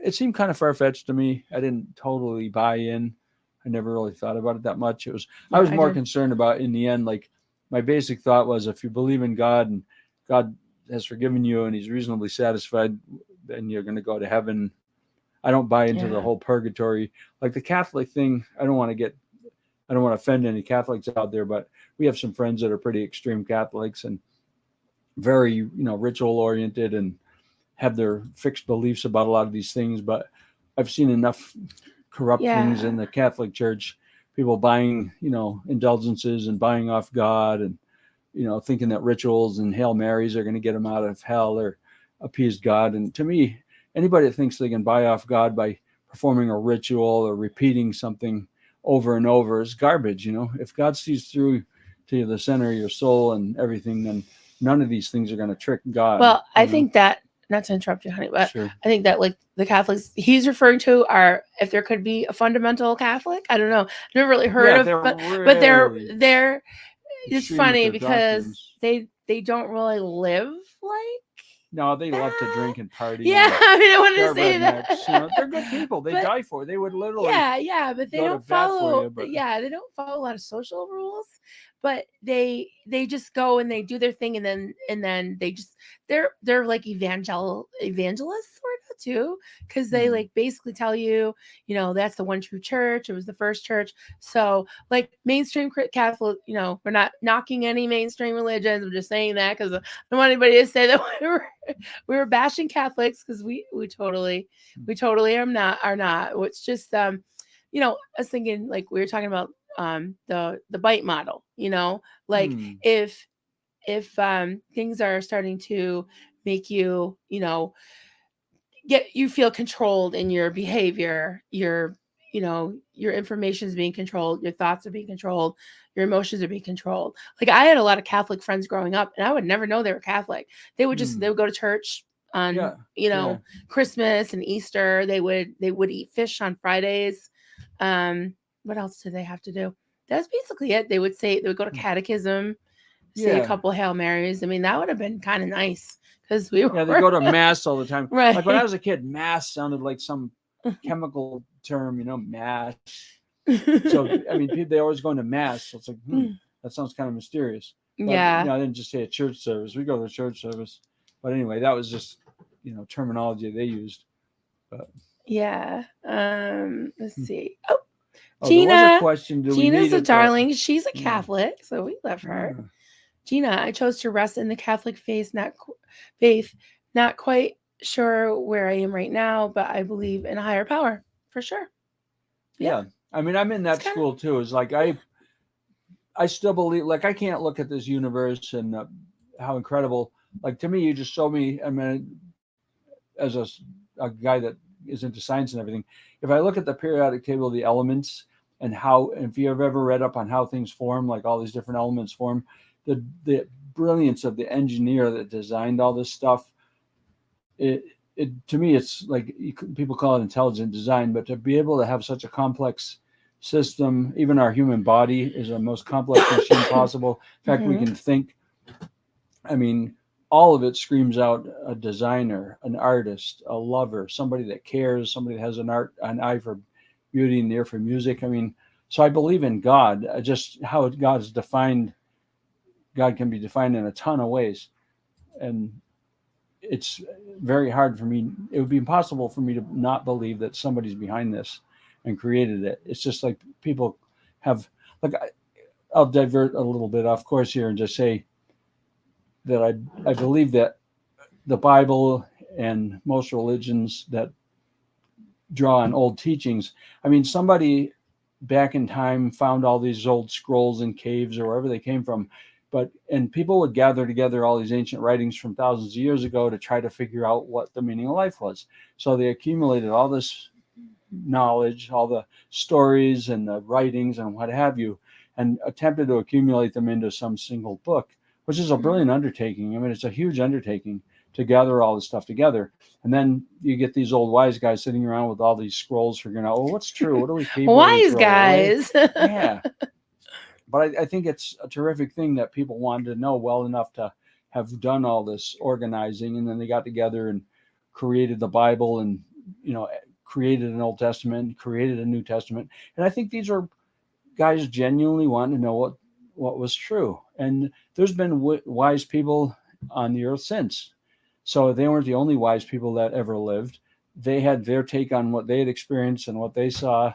it seemed kind of far fetched to me. I didn't totally buy in. I never really thought about it that much. I Yeah, was I more did. concerned about, in the end, like my basic thought was, if you believe in God and God has forgiven you and He's reasonably satisfied, then you're going to go to heaven. I don't buy into the Yeah. whole purgatory, like the Catholic thing. I don't want to offend any Catholics out there, but we have some friends that are pretty extreme Catholics and very, ritual oriented and have their fixed beliefs about a lot of these things. But I've seen enough corrupt things in Yeah. the Catholic Church, people buying, indulgences and buying off God, and, thinking that rituals and Hail Marys are going to get them out of hell or appease God. And to me, anybody that thinks they can buy off God by performing a ritual or repeating something over and over is garbage. If God sees through to the center of your soul and everything, then none of these things are going to trick God. Well, I think that, not to interrupt you, honey, but Sure. I think that like the Catholics he's referring to are, if there could be a fundamental Catholic. I don't know. I've never really heard Yeah, of, they're but really they're it's extreme with funny their because doctrines. they don't really live like No, they love to that. drink and party, Yeah, and I mean, I want to they're say rednecks. that, They're good people. They but die for it. They would literally yeah, but they go to don't bat for follow. you. But Yeah, they don't follow a lot of social rules. But they just go and they do their thing, and then they just they're like evangelists sort of too, because they like basically tell you, that's the one true church. It was the first church. So like mainstream Catholic, we're not knocking any mainstream religions. I'm just saying that because I don't want anybody to say that we were bashing Catholics, because we totally are not. It's just I was thinking, like we were talking about the bite model, like if things are starting to make you, get you feel controlled in your behavior, your information is being controlled, your thoughts are being controlled, your emotions are being controlled. Like I had a lot of Catholic friends growing up, and I would never know they were Catholic. They would go to church on, yeah, yeah. Christmas and Easter. They would eat fish on Fridays. What else did they have to do? That's basically it. They would go to catechism, say a Yeah. couple Hail Marys. I mean, that would have been kind of nice, because we Yeah, they were go to mass all the time. Like when I right. was a kid, mass sounded like some chemical term, mass. So I mean, they always go into mass. So it's like, that sounds kind of mysterious. But Yeah. I didn't just say a church service. We go to a church service. But anyway, that was just terminology they used. But Yeah. Let's see. Oh, there was a Gina. question. Do we Gina's need a it? But darling. She's a yeah. Catholic, so we love her. Gina, I chose to rest in the Catholic faith, not quite sure where I am right now, but I believe in a higher power for sure. Yeah. I mean, I'm in that school too. It's like I still believe, like I can't look at this universe and how incredible. Like to me, you just show me. I mean, as a guy that is into science and everything, if I look at the periodic table of the elements and if you have ever read up on how things form, like all these different elements form, the brilliance of the engineer that designed all this stuff, it to me, it's like people call it intelligent design, but to be able to have such a complex system, even our human body is the most complex machine possible. In fact, we can think. I mean, all of it screams out a designer, an artist, a lover, somebody that cares, somebody that has an eye for beauty and ear for music. I mean, so I believe in God. Just how God is defined, God can be defined in a ton of ways, and it's very hard for me. It would be impossible for me to not believe that somebody's behind this and created it. It's just like people have, like, I'll divert a little bit off course here and just say that I believe that the Bible and most religions that draw on old teachings. I mean, somebody back in time found all these old scrolls in caves or wherever they came from, and people would gather together all these ancient writings from thousands of years ago to try to figure out what the meaning of life was. So they accumulated all this knowledge, all the stories and the writings and what have you, and attempted to accumulate them into some single book, which is a brilliant undertaking. I mean, it's a huge undertaking to gather all this stuff together. And then you get these old wise guys sitting around with all these scrolls figuring out, well, what's true? What do we keep? Wise guys. Yeah. But I think it's a terrific thing that people wanted to know well enough to have done all this organizing, and then they got together and created the Bible, and created an Old Testament, created a New Testament. And I think these are guys genuinely wanting to know what was true. And there's been wise people on the earth since. So they weren't the only wise people that ever lived. They had their take on what they had experienced and what they saw.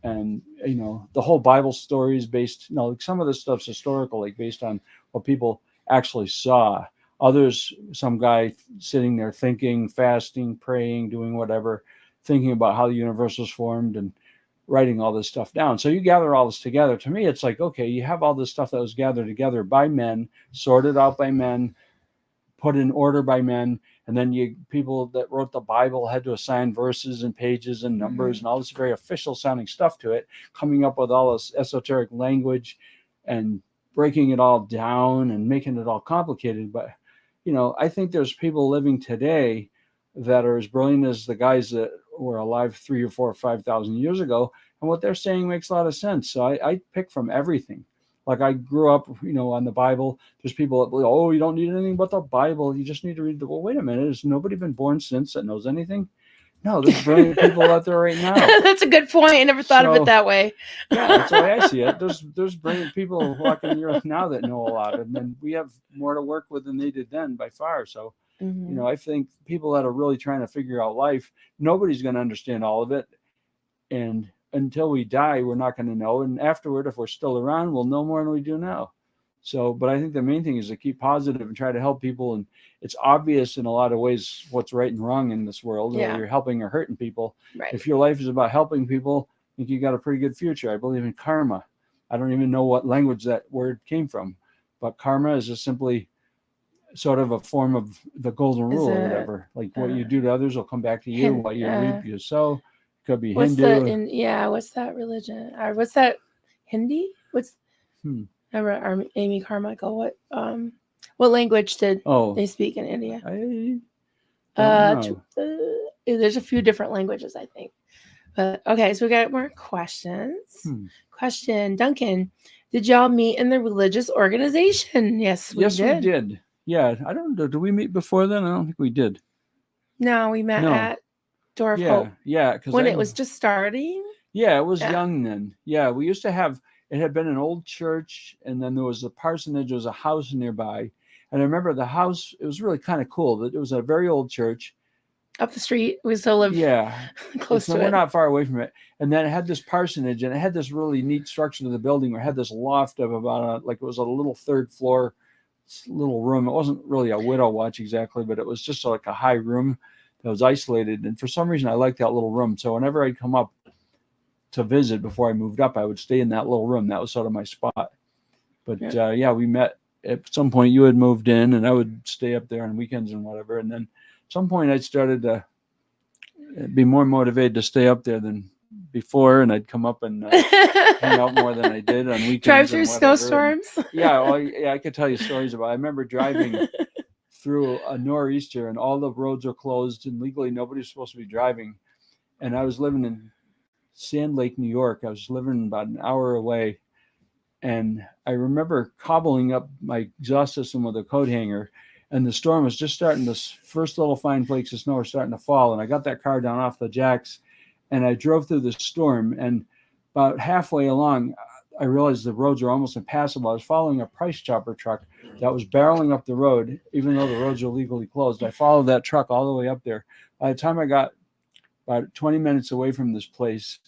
And, the whole Bible story is based, some of this stuff's historical, like based on what people actually saw. Others, some guy sitting there thinking, fasting, praying, doing whatever, thinking about how the universe was formed and writing all this stuff down. So you gather all this together. To me, it's like, okay, you have all this stuff that was gathered together by men, sorted out by men, put in order by men, and then people that wrote the Bible had to assign verses and pages and numbers and all this very official sounding stuff to it, coming up with all this esoteric language and breaking it all down and making it all complicated. But I think there's people living today that are as brilliant as the guys that were alive 3 or 4 or 5,000 years ago, and what they're saying makes a lot of sense. So I pick from everything. Like I grew up, on the Bible. There's people that believe, oh, you don't need anything but the Bible. You just need to read the. Well, wait a minute. Has nobody been born since that knows anything? No, there's brilliant people out there right now. That's a good point. I never thought of it that way. Yeah, that's the way I see it. There's brilliant people walking the earth now that know a lot, and then we have more to work with than they did then by far. So, I think people that are really trying to figure out life, nobody's going to understand all of it, and until we die, we're not going to know. And afterward, if we're still around, we'll know more than we do now. So, but I think the main thing is to keep positive and try to help people. And it's obvious in a lot of ways what's right and wrong in this world, whether you're helping or hurting people. Right. If your life is about helping people, I think you got a pretty good future. I believe in karma. I don't even know what language that word came from, but karma is just simply sort of a form of the golden rule or whatever. Like what you do to others will come back to you. What you reap, you sow. Could be Hindu. What's that religion? Or what's that Hindi? What's Amy Carmichael? What language did they speak in India? There's a few different languages, I think. But okay, so we got more questions. Question, Duncan, did y'all meet in the religious organization? Yes, we did. Yeah, I don't know. Did we meet before then? I don't think we did. No, we met at Door of Hope. Yeah, because when it was just starting. Yeah, it was young then. Yeah, we used to have. It had been an old church, and then there was a parsonage. There was a house nearby, and I remember the house. It was really kind of cool. It was a very old church. Up the street, we still live. Yeah, close to it. We're not far away from it. And then it had this parsonage, and it had this really neat structure to the building. Where it had this loft of about it was a little third floor, little room. It wasn't really a widow watch exactly, but it was just like a high room that was isolated. And for some reason, I liked that little room. So whenever I'd come up to visit before I moved up, I would stay in that little room. That was sort of my spot. But we met at some point. You had moved in, and I would stay up there on weekends and whatever. And then at some point, I started to be more motivated to stay up there than before, and I'd come up and hang out more than I did on weekends. Drive through snowstorms. I could tell you stories about it. I remember driving through a nor'easter, and all the roads are closed, and legally nobody's supposed to be driving. And I was living in Sand Lake, New York. I was living about an hour away, and I remember cobbling up my exhaust system with a coat hanger, and the storm was just starting. This first little fine flakes of snow were starting to fall, and I got that car down off the jacks, and I drove through the storm. And about halfway along, I realized the roads were almost impassable. I was following a price chopper truck that was barreling up the road, even though the roads were legally closed. I followed that truck all the way up there. By the time I got about 20 minutes away from this place,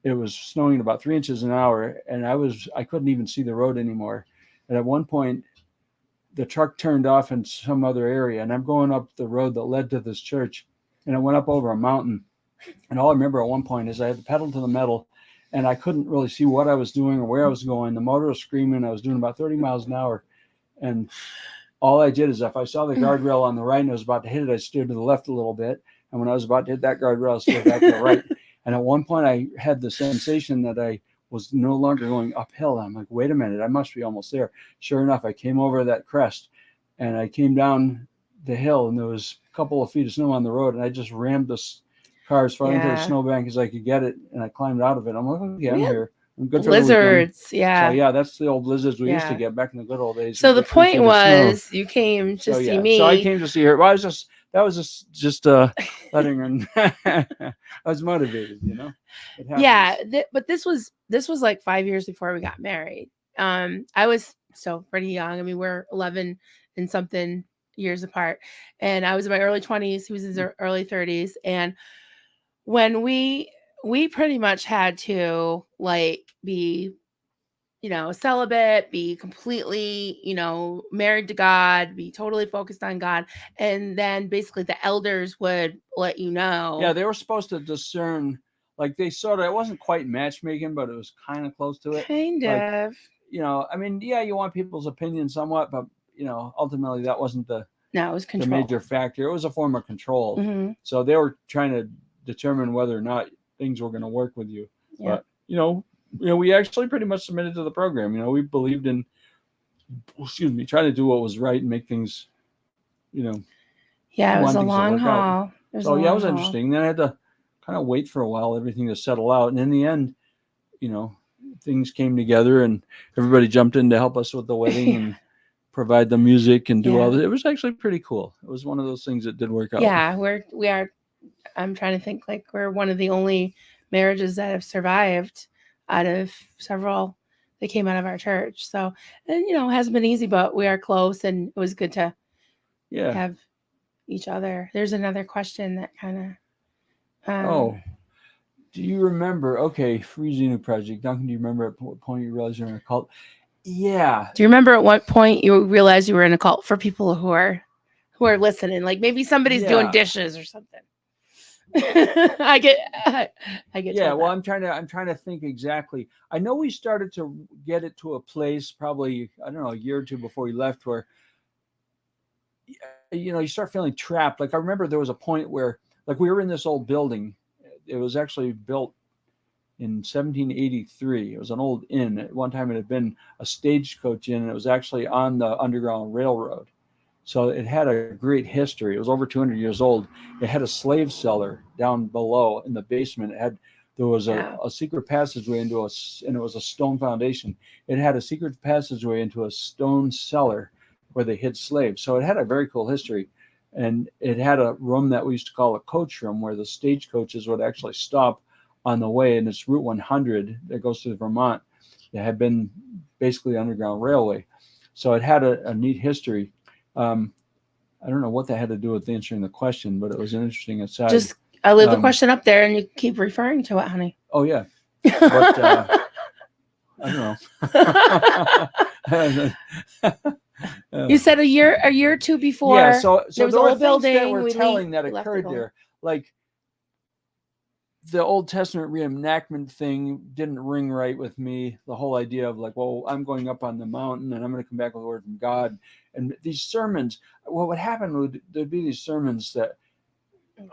it was snowing about 3 inches an hour, and I couldn't even see the road anymore. And at one point, the truck turned off in some other area, and I'm going up the road that led to this church, and I went up over a mountain. And all I remember at one point is I had the pedal to the metal, and I couldn't really see what I was doing or where I was going. The motor was screaming. I was doing about 30 miles an hour. And all I did is if I saw the guardrail on the right and I was about to hit it, I steered to the left a little bit. And when I was about to hit that guardrail, I steered back to the right. And at one point, I had the sensation that I was no longer going uphill. I'm like, wait a minute, I must be almost there. Sure enough, I came over that crest, and I came down the hill, and there was a couple of feet of snow on the road, and I just rammed this car as far into the Yeah. snowbank as I could get it, and I climbed out of it. I'm like, okay, I'm We had here. I'm good for the weekend. blizzards. So Yeah. yeah, that's the old blizzards we used to Yeah. get back in the good old days. So the Get 3 feet point of snow. was you came to So see yeah, me. so I came to see her. Well, that was just letting her. I was motivated, you know. It happens. Yeah, but this was like 5 years before we got married. I was so pretty young. I mean, we're 11 and something years apart, and I was in my early 20s. He was in his early 30s, and when we pretty much had to like be, you know, celibate, be completely, you know, married to God, be totally focused on God, and then basically the elders would let you know. Yeah, they were supposed to discern. Like they sort of, it wasn't quite matchmaking, but it was kind of close to it. Kind Like, of. you know, I mean, yeah, you want people's opinion somewhat, but you know, ultimately that wasn't the No, it was the control. major factor. It was a form of control. Mm-hmm. So they were trying to determine whether or not things were going to work with you. Yeah. But you know, we actually pretty much submitted to the program. You know, we believed in, trying to do what was right and make things, you know, Yeah, it was want a things to long work out. haul. So yeah, it was interesting. Then I had to kind of wait for a while, everything to settle out, and in the end, you know, things came together, and everybody jumped in to help us with the wedding and provide the music and do all this. It was actually pretty cool. It was one of those things that did work out. Yeah, we are. I'm trying to think, like, we're one of the only marriages that have survived out of several that came out of our church. So, and you know, it hasn't been easy, but we are close, and it was good to have each other. There's another question that kind of. Do you remember? Okay, Freezy New Project. Duncan, do you remember at what point you realized you were in a cult? Yeah. Do you remember at what point you realized you were in a cult? For people who are listening, like maybe somebody's doing dishes or something. I get. Yeah, well, I'm trying to think exactly. I know we started to get it to a place probably, I don't know, a year or two before we left, where you know, you start feeling trapped. Like I remember there was a point where, like, we were in this old building. It was actually built in 1783. It was an old inn. At one time, it had been a stagecoach inn, and it was actually on the Underground Railroad. So it had a great history. It was over 200 years old. It had a slave cellar down below in the basement. There was a secret passageway and it was a stone foundation. It had a secret passageway into a stone cellar where they hid slaves. So it had a very cool history. And it had a room that we used to call a coach room, where the stagecoaches would actually stop on the way. And it's Route 100 that goes through Vermont. It had been basically Underground Railway. So it had a neat history. I don't know what that had to do with answering the question, but it was an interesting aside. Just I leave the question up there, and you keep referring to it, honey. Oh yeah, but I don't know. You said a year or two before. Yeah, so there was an old old building that were telling that occurred there, like the Old Testament reenactment thing didn't ring right with me. The whole idea of like, well, I'm going up on the mountain and I'm going to come back with the word from God. And these sermons, what would happen there'd be these sermons that,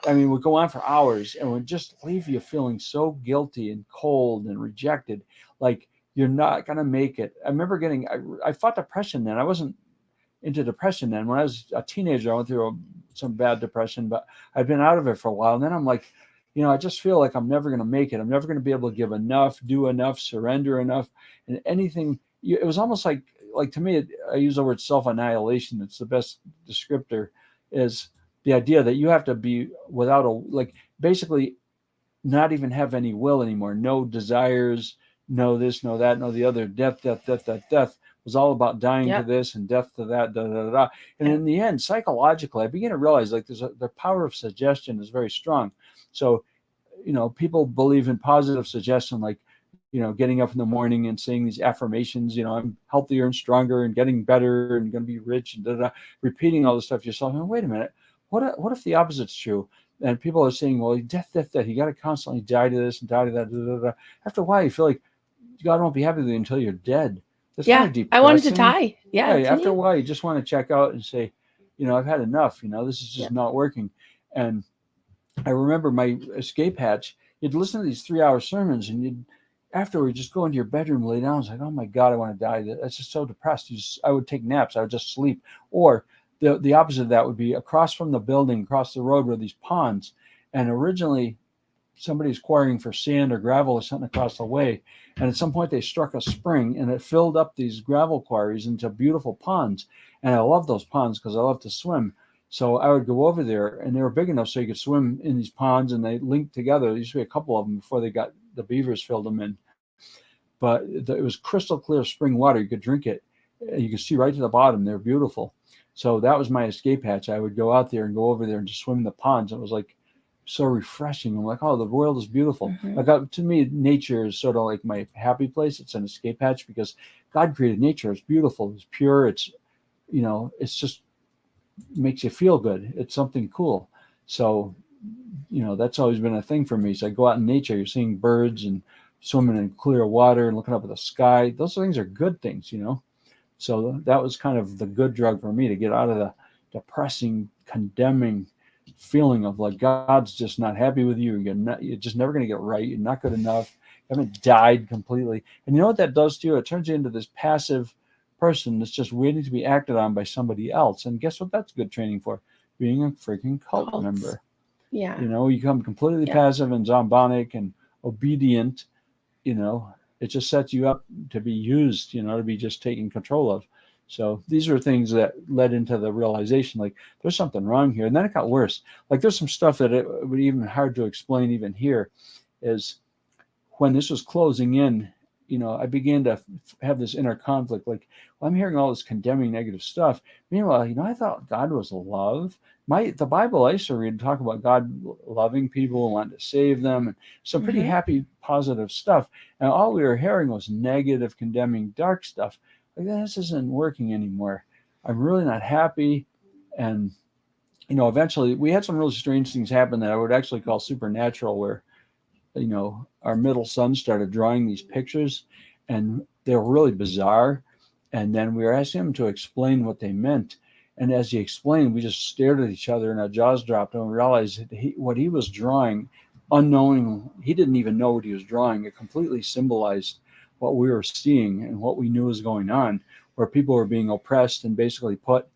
I mean, would go on for hours and would just leave you feeling so guilty and cold and rejected. Like you're not going to make it. I remember I fought depression then. I wasn't into depression then. When I was a teenager, I went through some bad depression, but I'd been out of it for a while. And then I'm like, you know, I just feel like I'm never going to make it. I'm never going to be able to give enough, do enough, surrender enough, and anything. It was almost like to me, I use the word self-annihilation. It's the best descriptor, is the idea that you have to be without basically not even have any will anymore. No desires, no this, no that, no the other. Death was all about dying to this and death to that, da, da, da, da. And in the end, psychologically, I began to realize like the power of suggestion is very strong. So, you know, people believe in positive suggestion, like, you know, getting up in the morning and saying these affirmations, you know, I'm healthier and stronger and getting better and going to be rich and da, da, da, repeating all this stuff yourself. And wait a minute, what if the opposite's true? And people are saying, well, death, you got to constantly die to this and die to that. Da, da, da. After a while, you feel like God won't be happy with you until you're dead. That's kind of depressing. I wanted to die. Yeah. After a while, you just want to check out and say, you know, I've had enough. You know, this is just not working. And I remember my escape hatch. You'd listen to these 3-hour sermons, and you'd afterward just go into your bedroom, lay down. It's like, oh my God, I want to die. That's just so depressed. I would take naps. I would just sleep. Or the opposite of that would be across from the building, across the road, were these ponds. And originally, somebody's quarrying for sand or gravel or something across the way. And at some point, they struck a spring, and it filled up these gravel quarries into beautiful ponds. And I love those ponds because I love to swim. So I would go over there, and they were big enough so you could swim in these ponds, and they linked together. There used to be a couple of them before they got the beavers filled them in. But it was crystal clear spring water. You could drink it. You could see right to the bottom. They're beautiful. So that was my escape hatch. I would go out there and go over there and just swim in the ponds. It was like so refreshing. I'm like, oh, the world is beautiful. Like to me, nature is sort of like my happy place. It's an escape hatch because God created nature. It's beautiful. It's pure. It's, it's just makes you feel good. It's something cool. So, that's always been a thing for me. So I go out in nature. You're seeing birds and swimming in clear water and looking up at the sky. Those things are good things, So that was kind of the good drug for me to get out of the depressing, condemning feeling of like God's just not happy with you. You're just never going to get right. You're not good enough. You haven't died completely. And you know what that does to you? It turns you into this passive person that's just waiting to be acted on by somebody else. And guess what that's good training for? Being a freaking cult member. Yeah. You become completely passive and zombonic and obedient. It just sets you up to be used, to be just taken control of. So these are things that led into the realization, like there's something wrong here. And then it got worse. Like there's some stuff that it would be even hard to explain even here is when this was closing in, I began to have this inner conflict. Like, well, I'm hearing all this condemning negative stuff. Meanwhile, I thought God was love. The Bible I used to read talk about God loving people and wanting to save them, and some pretty happy, positive stuff. And all we were hearing was negative, condemning, dark stuff. Like, this isn't working anymore. I'm really not happy. And, eventually we had some really strange things happen that I would actually call supernatural, where, our middle son started drawing these pictures, and they were really bizarre. And then we were asking him to explain what they meant. And as he explained, we just stared at each other and our jaws dropped, and we realized that what he was drawing, unknowing, he didn't even know what he was drawing. It completely symbolized what we were seeing and what we knew was going on, where people were being oppressed and basically put,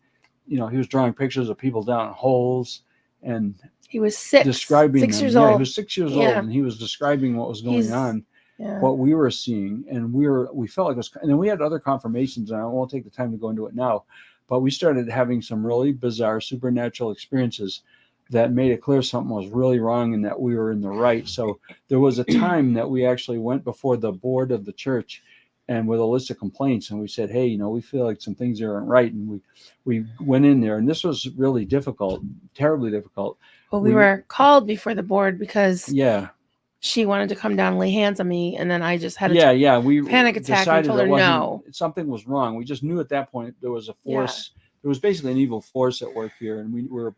he was drawing pictures of people down in holes, and he was describing 6 years old. He was 6 years old, and he was describing what was going on. What we were seeing, and we felt like it was, and then we had other confirmations, and I won't take the time to go into it now, but we started having some really bizarre supernatural experiences that made it clear something was really wrong and that we were in the right. So there was a time that we actually went before the board of the church and with a list of complaints, and we said, hey, we feel like some things aren't right, and we went in there, and this was really difficult, terribly difficult. Well, we were called before the board because she wanted to come down and lay hands on me, and then I just had a we panic attack and told her no. Something was wrong. We just knew at that point there was a force. There was basically an evil force at work here, and we were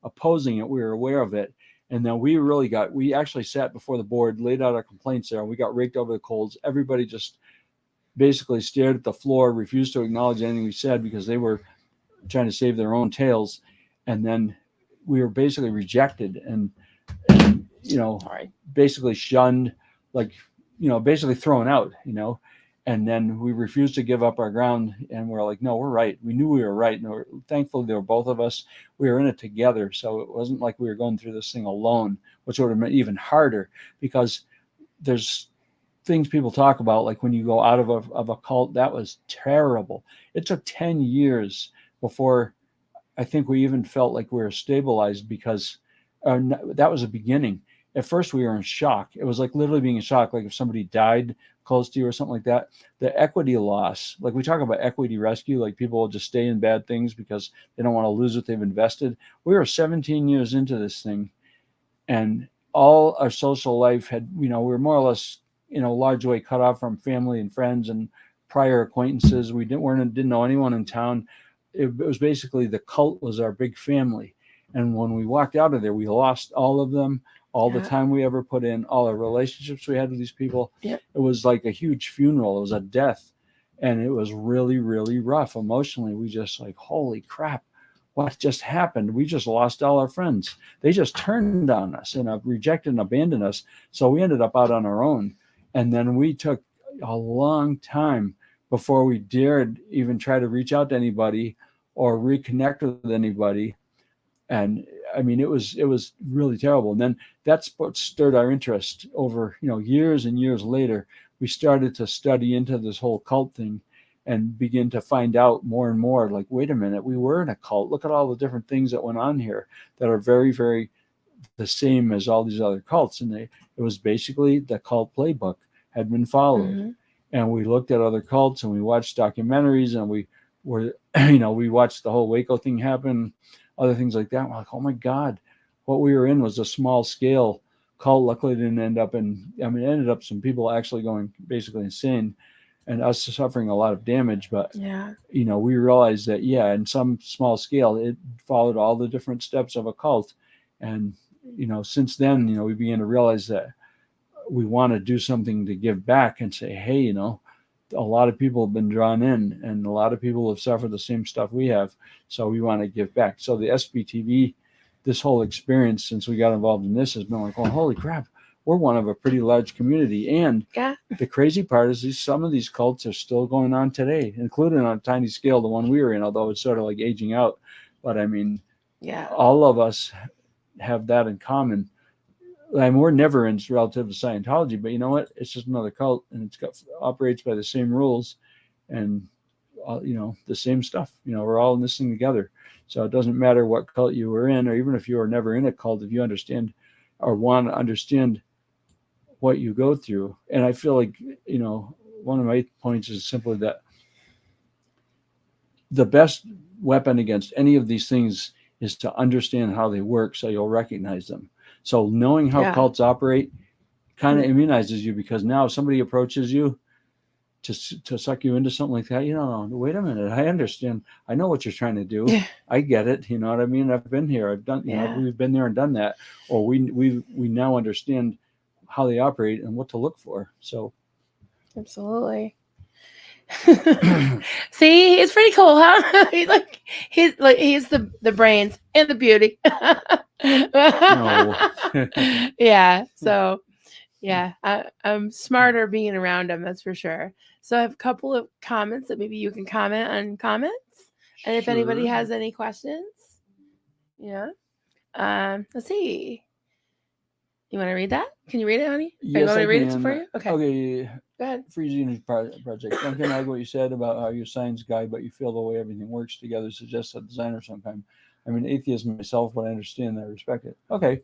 opposing it. We were aware of it. And then we actually sat before the board, laid out our complaints there, and we got raked over the coals. Everybody just basically stared at the floor, refused to acknowledge anything we said because they were trying to save their own tails. And then we were basically rejected and basically shunned, basically thrown out, and then we refused to give up our ground, and we're like, no, we're right. We knew we were right. And thankfully, there were both of us. We were in it together. So it wasn't like we were going through this thing alone, which would have been even harder because there's things people talk about, like when you go out of a cult, that was terrible. It took 10 years before I think we even felt like we were stabilized because that was the beginning. At first, we were in shock. It was like literally being in shock. Like if somebody died close to you or something like that, the equity loss, like we talk about equity rescue, like people will just stay in bad things because they don't want to lose what they've invested. We were 17 years into this thing, and all our social life had, we were more or less, in a large way, cut off from family and friends and prior acquaintances. We didn't know anyone in town. It was basically the cult was our big family. And when we walked out of there, we lost all of them, all the time we ever put in, all the relationships we had with these people. It was like a huge funeral. It was a death. And it was really, really rough emotionally. We just like, holy crap, what just happened? We just lost all our friends. They just turned on us and rejected and abandoned us. So we ended up out on our own. And then we took a long time before we dared even try to reach out to anybody or reconnect with anybody. And I mean, it was really terrible. And then that's what stirred our interest over, years and years later. We started to study into this whole cult thing and begin to find out more and more, like, wait a minute, we were in a cult. Look at all the different things that went on here that are very, very the same as all these other cults. And it was basically the cult playbook had been followed. Mm-hmm. And we looked at other cults and we watched documentaries and we were, we watched the whole Waco thing happen, other things like that. We're like, oh my God, what we were in was a small scale cult. Luckily, it didn't end up it ended up some people actually going basically insane and us suffering a lot of damage. But, Yeah. we realized that, yeah, in some small scale, it followed all the different steps of a cult. And, since then, we began to realize that we want to do something to give back and say, hey, a lot of people have been drawn in and a lot of people have suffered the same stuff we have. So we want to give back. So the SBTV, this whole experience since we got involved in this has been like, oh, holy crap, we're one of a pretty large community. And Yeah. the crazy part is some of these cults are still going on today, including on a tiny scale, the one we were in, although it's sort of like aging out. But I mean, Yeah. all of us have that in common. I mean, we're never in relative to Scientology, but you know what? It's just another cult, and operates by the same rules, and the same stuff. We're all in this thing together. So it doesn't matter what cult you were in, or even if you were never in a cult, if you understand or want to understand what you go through. And I feel like one of my points is simply that the best weapon against any of these things is to understand how they work, so you'll recognize them. So knowing how Yeah. cults operate kind of immunizes you, because now if somebody approaches you to suck you into something like that, wait a minute, I understand. I know what you're trying to do. Yeah. I get it. You know what I mean? I've been here. I've done, Yeah. we've been there and done that. Or we now understand how they operate and what to look for. So Absolutely. See, he's pretty cool, huh? He's the brains and the beauty. no. Yeah. So yeah, I'm smarter being around him. That's for sure. So I have a couple of comments that maybe you can comment on comments, and if anybody Sure. has any questions, let's see. You want to read that? Can you read it, honey? Yes, I I read it can. for you. Okay. Okay. Go ahead. Free Unity Project. Duncan, I like what you said about how you're a science guy, but you feel the way everything works together suggests a designer sometime. I'm an atheist myself, but I understand that. I respect it. Okay.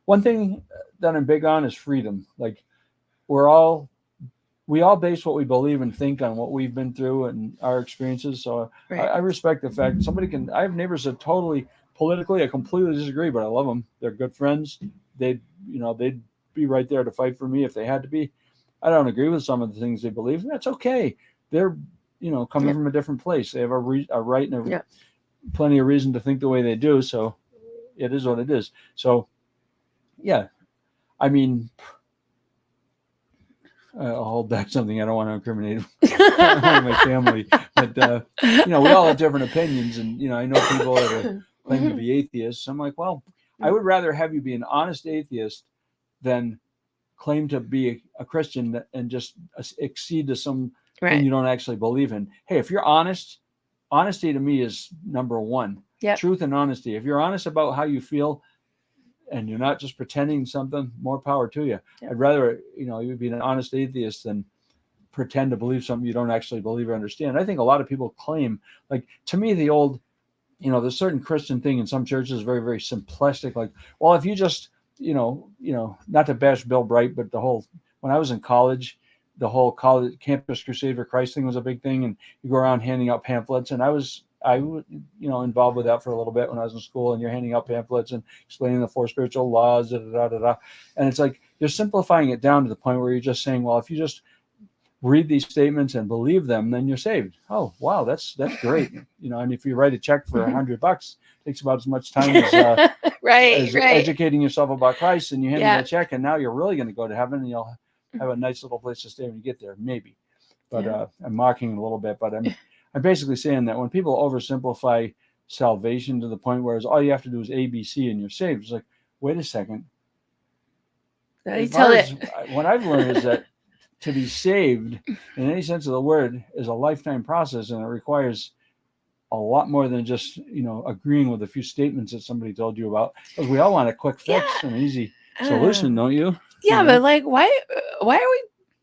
One thing that I'm big on is freedom. Like, we all base what we believe and think on what we've been through and our experiences. So Right. I respect the fact I have neighbors that totally politically, I completely disagree, but I love them. They're good friends. They'd be right there to fight for me if they had to be. I don't agree with some of the things they believe. That's okay. They're, coming Yep. from a different place. They have a right and Yep. plenty of reason to think the way they do. So it is what it is. So, yeah, I mean, I'll hold back something. I don't want to incriminate one of my family, but we all have different opinions, and I know people that claim to be atheists. I'm like, well, I would rather have you be an honest atheist than claim to be a Christian and just accede to some Right. thing you don't actually believe in. Hey, if you're honest, honesty to me is number one. Yep. Truth and honesty. If you're honest about how you feel and you're not just pretending something, more power to you. Yep. I'd rather, you be an honest atheist than pretend to believe something you don't actually believe or understand. I think a lot of people claim, like, to me, the old, there's certain Christian thing in some churches very, very simplistic. Like, well, if you just, not to bash Bill Bright, but when I was in college, the whole college campus crusade for Christ thing was a big thing. And you go around handing out pamphlets. And I was, involved with that for a little bit when I was in school, and you're handing out pamphlets and explaining the 4 spiritual laws, and it's like, you're simplifying it down to the point where you're just saying, well, if you just read these statements and believe them, then you're saved. Oh, wow, that's great. And if you write a check for $100, it takes about as much time as right. educating yourself about Christ, and you hand me Yeah. that check, and now you're really going to go to heaven, and you'll have a nice little place to stay when you get there, maybe. But Yeah. I'm mocking a little bit, but I'm basically saying that when people oversimplify salvation to the point where all you have to do is A, B, C, and you're saved, it's like, wait a second. What I've learned is that to be saved, in any sense of the word, is a lifetime process, and it requires a lot more than just, agreeing with a few statements that somebody told you about, because we all want a quick fix Yeah. and easy solution, don't you? Yeah, You but know? like, why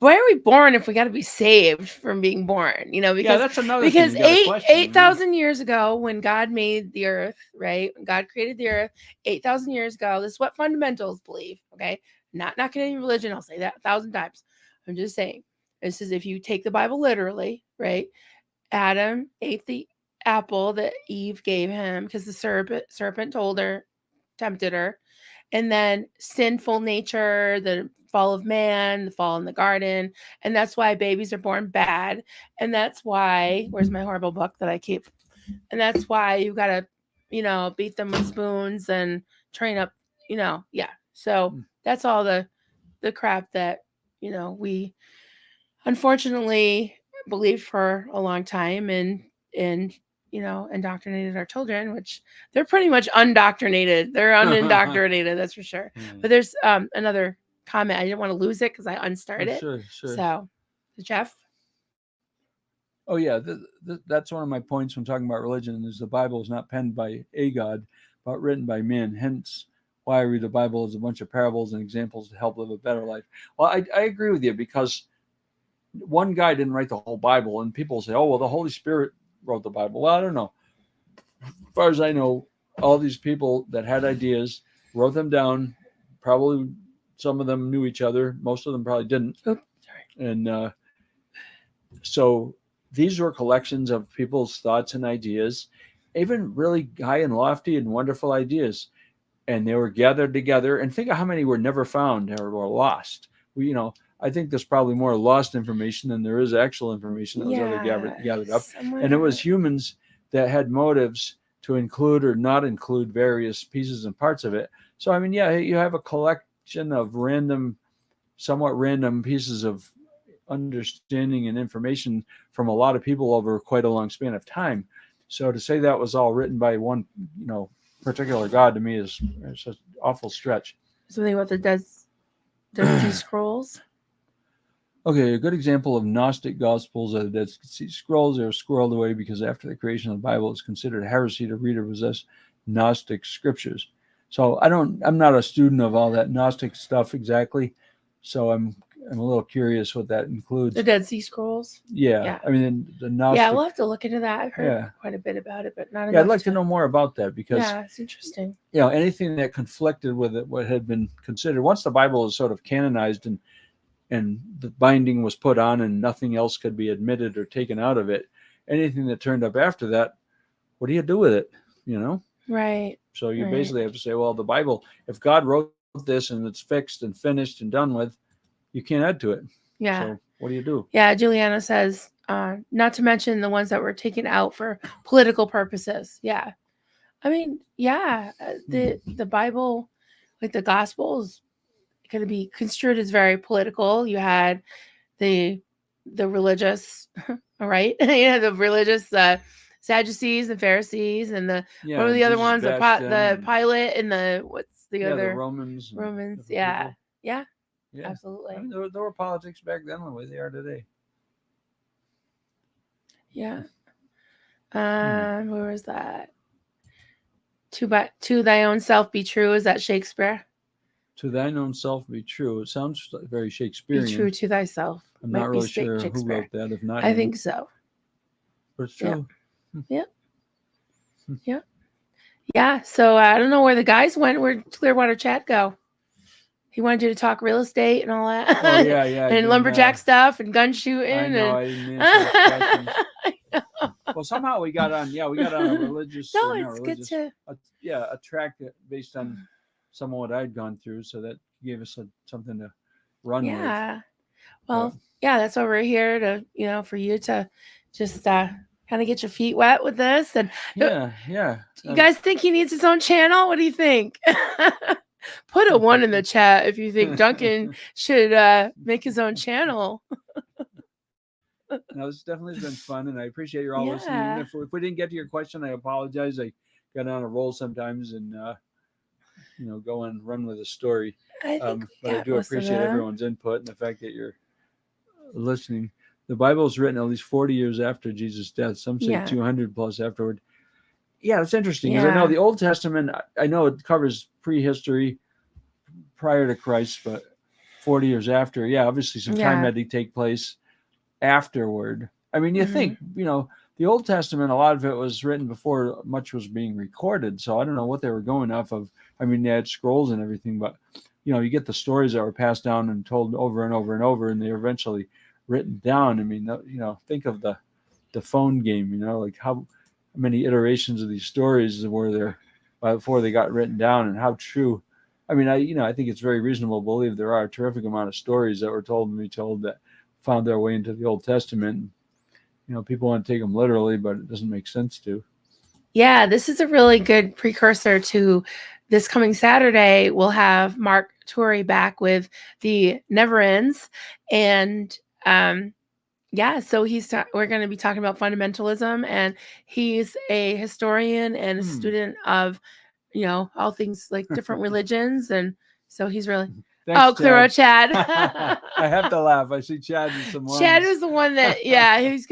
are we born if we got to be saved from being born? Yeah, Because that's another thing. You got to eight question. eight thousand years ago, when God made the earth, right? When God created the earth 8,000 years ago, this is what fundamentals believe. Okay, not knocking any religion. I'll say that 1,000 times. I'm just saying. This is if you take the Bible literally, right? Adam ate the apple that Eve gave him because the serpent told her, tempted her, and then sinful nature, the fall of man, the fall in the garden, and that's why babies are born bad, and that's why where's my horrible book that I keep, and that's why you gotta, beat them with spoons and train up, yeah. So that's all the crap that we unfortunately believed for a long time, and indoctrinated our children, which they're pretty much undoctrinated. They're unindoctrinated, that's for sure. But there's another comment. I didn't want to lose it because I unstarted it. Sure. So, Jeff. Oh yeah, that's one of my points when talking about religion. Is the Bible is not penned by a God, but written by men. Hence, why I read the Bible as a bunch of parables and examples to help live a better life. Well, I agree with you, because one guy didn't write the whole Bible, and people say, "Oh, well, the Holy Spirit wrote the Bible." Well, I don't know. As far as I know, all these people that had ideas wrote them down. Probably some of them knew each other. Most of them probably didn't. Oops, sorry. And so these were collections of people's thoughts and ideas, even really high and lofty and wonderful ideas. And they were gathered together. And think of how many were never found or were lost. I think there's probably more lost information than there is actual information that was ever gathered up. And it was humans that had motives to include or not include various pieces and parts of it. So, I mean, yeah, you have a collection of somewhat random pieces of understanding and information from a lot of people over quite a long span of time. So to say that was all written by one, particular God, to me is an awful stretch. Something about the Dead Sea Scrolls. Okay, a good example of Gnostic Gospels are the Dead Sea Scrolls. They were squirreled away because after the creation of the Bible, it's considered heresy to read or possess Gnostic scriptures. So I'm not a student of all that Gnostic stuff exactly. So I'm a little curious what that includes. The Dead Sea Scrolls. Yeah. I mean, the Gnostic. Yeah, we'll have to look into that. I've heard quite a bit about it, but not enough. Yeah, I'd like to know more about that, because it's interesting. Anything that conflicted with it, what had been considered once the Bible is sort of canonized and the binding was put on and nothing else could be admitted or taken out of it, anything that turned up after that, what do you do with it? Right. So you basically have to say, well, the Bible, if God wrote this and it's fixed and finished and done with, you can't add to it. Yeah. So what do you do? Yeah, Juliana says, not to mention the ones that were taken out for political purposes. Yeah. I mean, yeah, the Bible, like the Gospels, going to be construed as very political. You had the religious, all right? The religious Sadducees and Pharisees, and what were the other ones? The Pilate and what's the other? The Romans. Yeah. Absolutely. I mean, there were politics back then the way they are today. Yeah. Where was that? To thy own self be true. Is that Shakespeare? To thine own self be true. It sounds very Shakespearean. Be true to thyself. I'm not really sure who wrote that. If not, I think so. But it's true. Yeah. Yeah. So I don't know where the guys went. Where'd Clearwater Chat go? He wanted you to talk real estate and all that. Oh yeah. And lumberjack stuff and gun shooting. I know. I didn't answer those questions. Well, somehow we got on. Yeah, we got on a religious. No, it's good to. A track that based on some of what I'd gone through, so that gave us something to run with. Yeah. Well, that's why we're here to, for you to just kind of get your feet wet with this. And yeah. You guys think he needs his own channel? What do you think? Put a 1 in the chat if you think Duncan should make his own channel. No, this definitely has been fun, and I appreciate you all listening. Even if we didn't get to your question, I apologize. I got on a roll sometimes and go and run with a story. But I do appreciate everyone's input and the fact that you're listening. the Bible was written at least 40 years after Jesus' death. Some say Yeah. 200 plus afterward. Yeah, it's interesting because I know Yeah. the Old Testament, I know it covers prehistory prior to Christ, but 40 years after, yeah, obviously some time Yeah. had to take place afterward. I mean, you Mhm. think, the Old Testament, a lot of it was written before much was being recorded. So I don't know what they were going off of. I mean, they had scrolls and everything, but you get the stories that were passed down and told over and over and over, and they're eventually written down. I mean, think of the phone game. Like how many iterations of these stories were there before they got written down, and how true. I mean, I think it's very reasonable to believe there are a terrific amount of stories that were told and retold that found their way into the Old Testament. People want to take them literally, but it doesn't make sense to. Yeah, this is a really good precursor to this coming Saturday. We'll have Mark Torrey back with the Never Ends, and yeah, so we're going to be talking about fundamentalism, and he's a historian and a student of all things like different religions, and so he's really. Thanks, Clear Chad. I have to laugh. I see Chad in some ones. Chad was the one that he's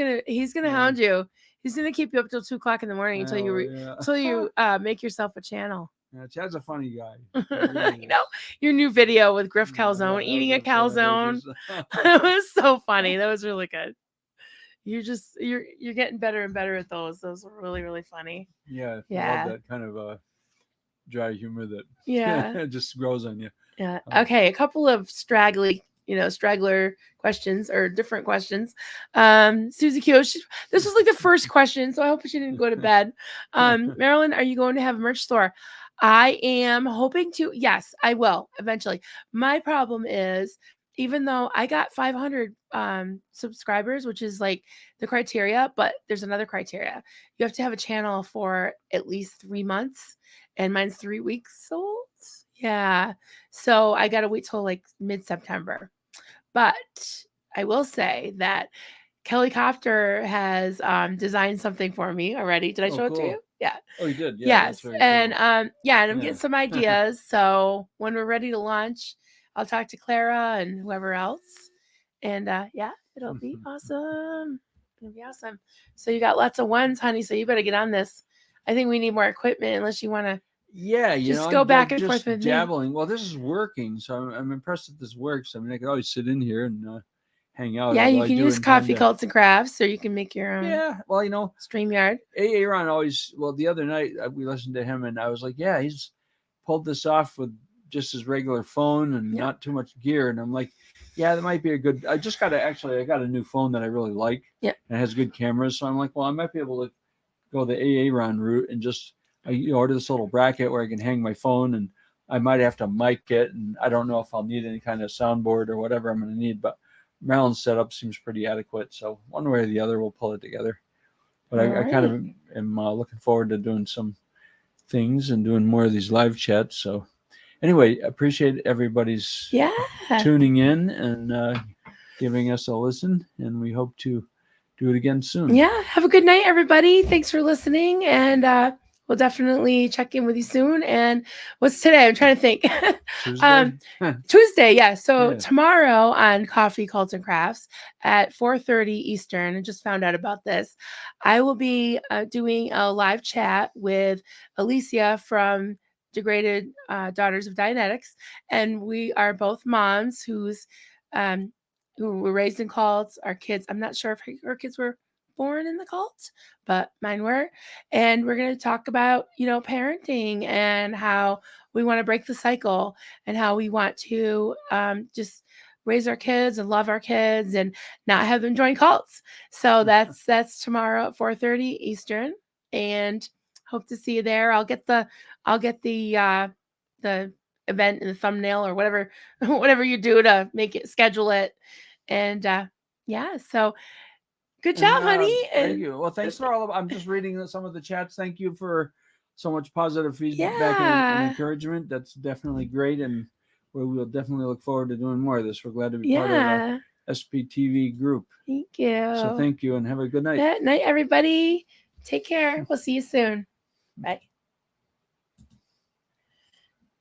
gonna hound you. He's gonna keep you up till 2:00 in the morning until you make yourself a channel. Yeah, Chad's a funny guy. Really your new video with Griff Calzone eating a calzone. It was so funny. That was really good. You're getting better and better at those. Those were really, really funny. Yeah, I love that kind of dry humor that just grows on you. Yeah. Okay, a couple of straggler questions or different questions. Susie Kyo, this was like the first question, so I hope she didn't go to bed. Marilyn, are you going to have a merch store? I am hoping to. Yes, I will eventually. My problem is, even though I got 500 subscribers, which is like the criteria, but there's another criteria. You have to have a channel for at least 3 months, and mine's 3 weeks old. Yeah. So I got to wait till like mid-September. But I will say that Kelly Copter has designed something for me already. Did I show it to you? Yeah. Oh, you did? Yeah. Yes. And cool. And I'm getting some ideas. So when we're ready to launch, I'll talk to Clara and whoever else. And it'll be awesome. It'll be awesome. So you got lots of ones, honey. So you better get on this. I think we need more equipment unless you want to. Yeah, just go back and forth with dabbling. me. Well, this is working, so I'm impressed that this works. I mean, I could always sit in here and hang out. Yeah, you can use Coffee Cults and Crafts, or you can make your own. Yeah, well, StreamYard. Aaron always. Well, the other night we listened to him, and I was like, yeah, he's pulled this off with just his regular phone and not too much gear. And I'm like, yeah, that might be a good. I got a new phone that I really like. Yeah, and it has good cameras, so I'm like, well, I might be able to go the Aaron route and just. I order this little bracket where I can hang my phone, and I might have to mic it, and I don't know if I'll need any kind of soundboard or whatever I'm going to need, but Marilyn's setup seems pretty adequate, so one way or the other we'll pull it together. But I kind of am looking forward to doing some things and doing more of these live chats. So anyway, appreciate everybody's tuning in and giving us a listen, and we hope to do it again soon. Yeah, have a good night, everybody. Thanks for listening, and we'll definitely check in with you soon. And what's today? I'm trying to think. Tuesday? Tuesday, yeah. So tomorrow on Coffee Cults and Crafts at 4:30 Eastern, I just found out about this. I will be doing a live chat with Alicia from Degraded Daughters of Dianetics. And we are both moms who were raised in cults. Our kids, I'm not sure if our kids were born in the cult, but mine were. And we're going to talk about, parenting and how we want to break the cycle and how we want to just raise our kids and love our kids and not have them join cults. So that's tomorrow at 4:30 Eastern, and hope to see you there. I'll get the event in the thumbnail or whatever you do to make it, schedule it. And so good job, honey. Thank you. Well, thanks for all of. I'm just reading some of the chats. Thank you for so much positive feedback and encouragement. That's definitely great, and we will definitely look forward to doing more of this. We're glad to be part of the SPTV group. Thank you. So thank you, and have a good night. Night, everybody. Take care. We'll see you soon. Bye.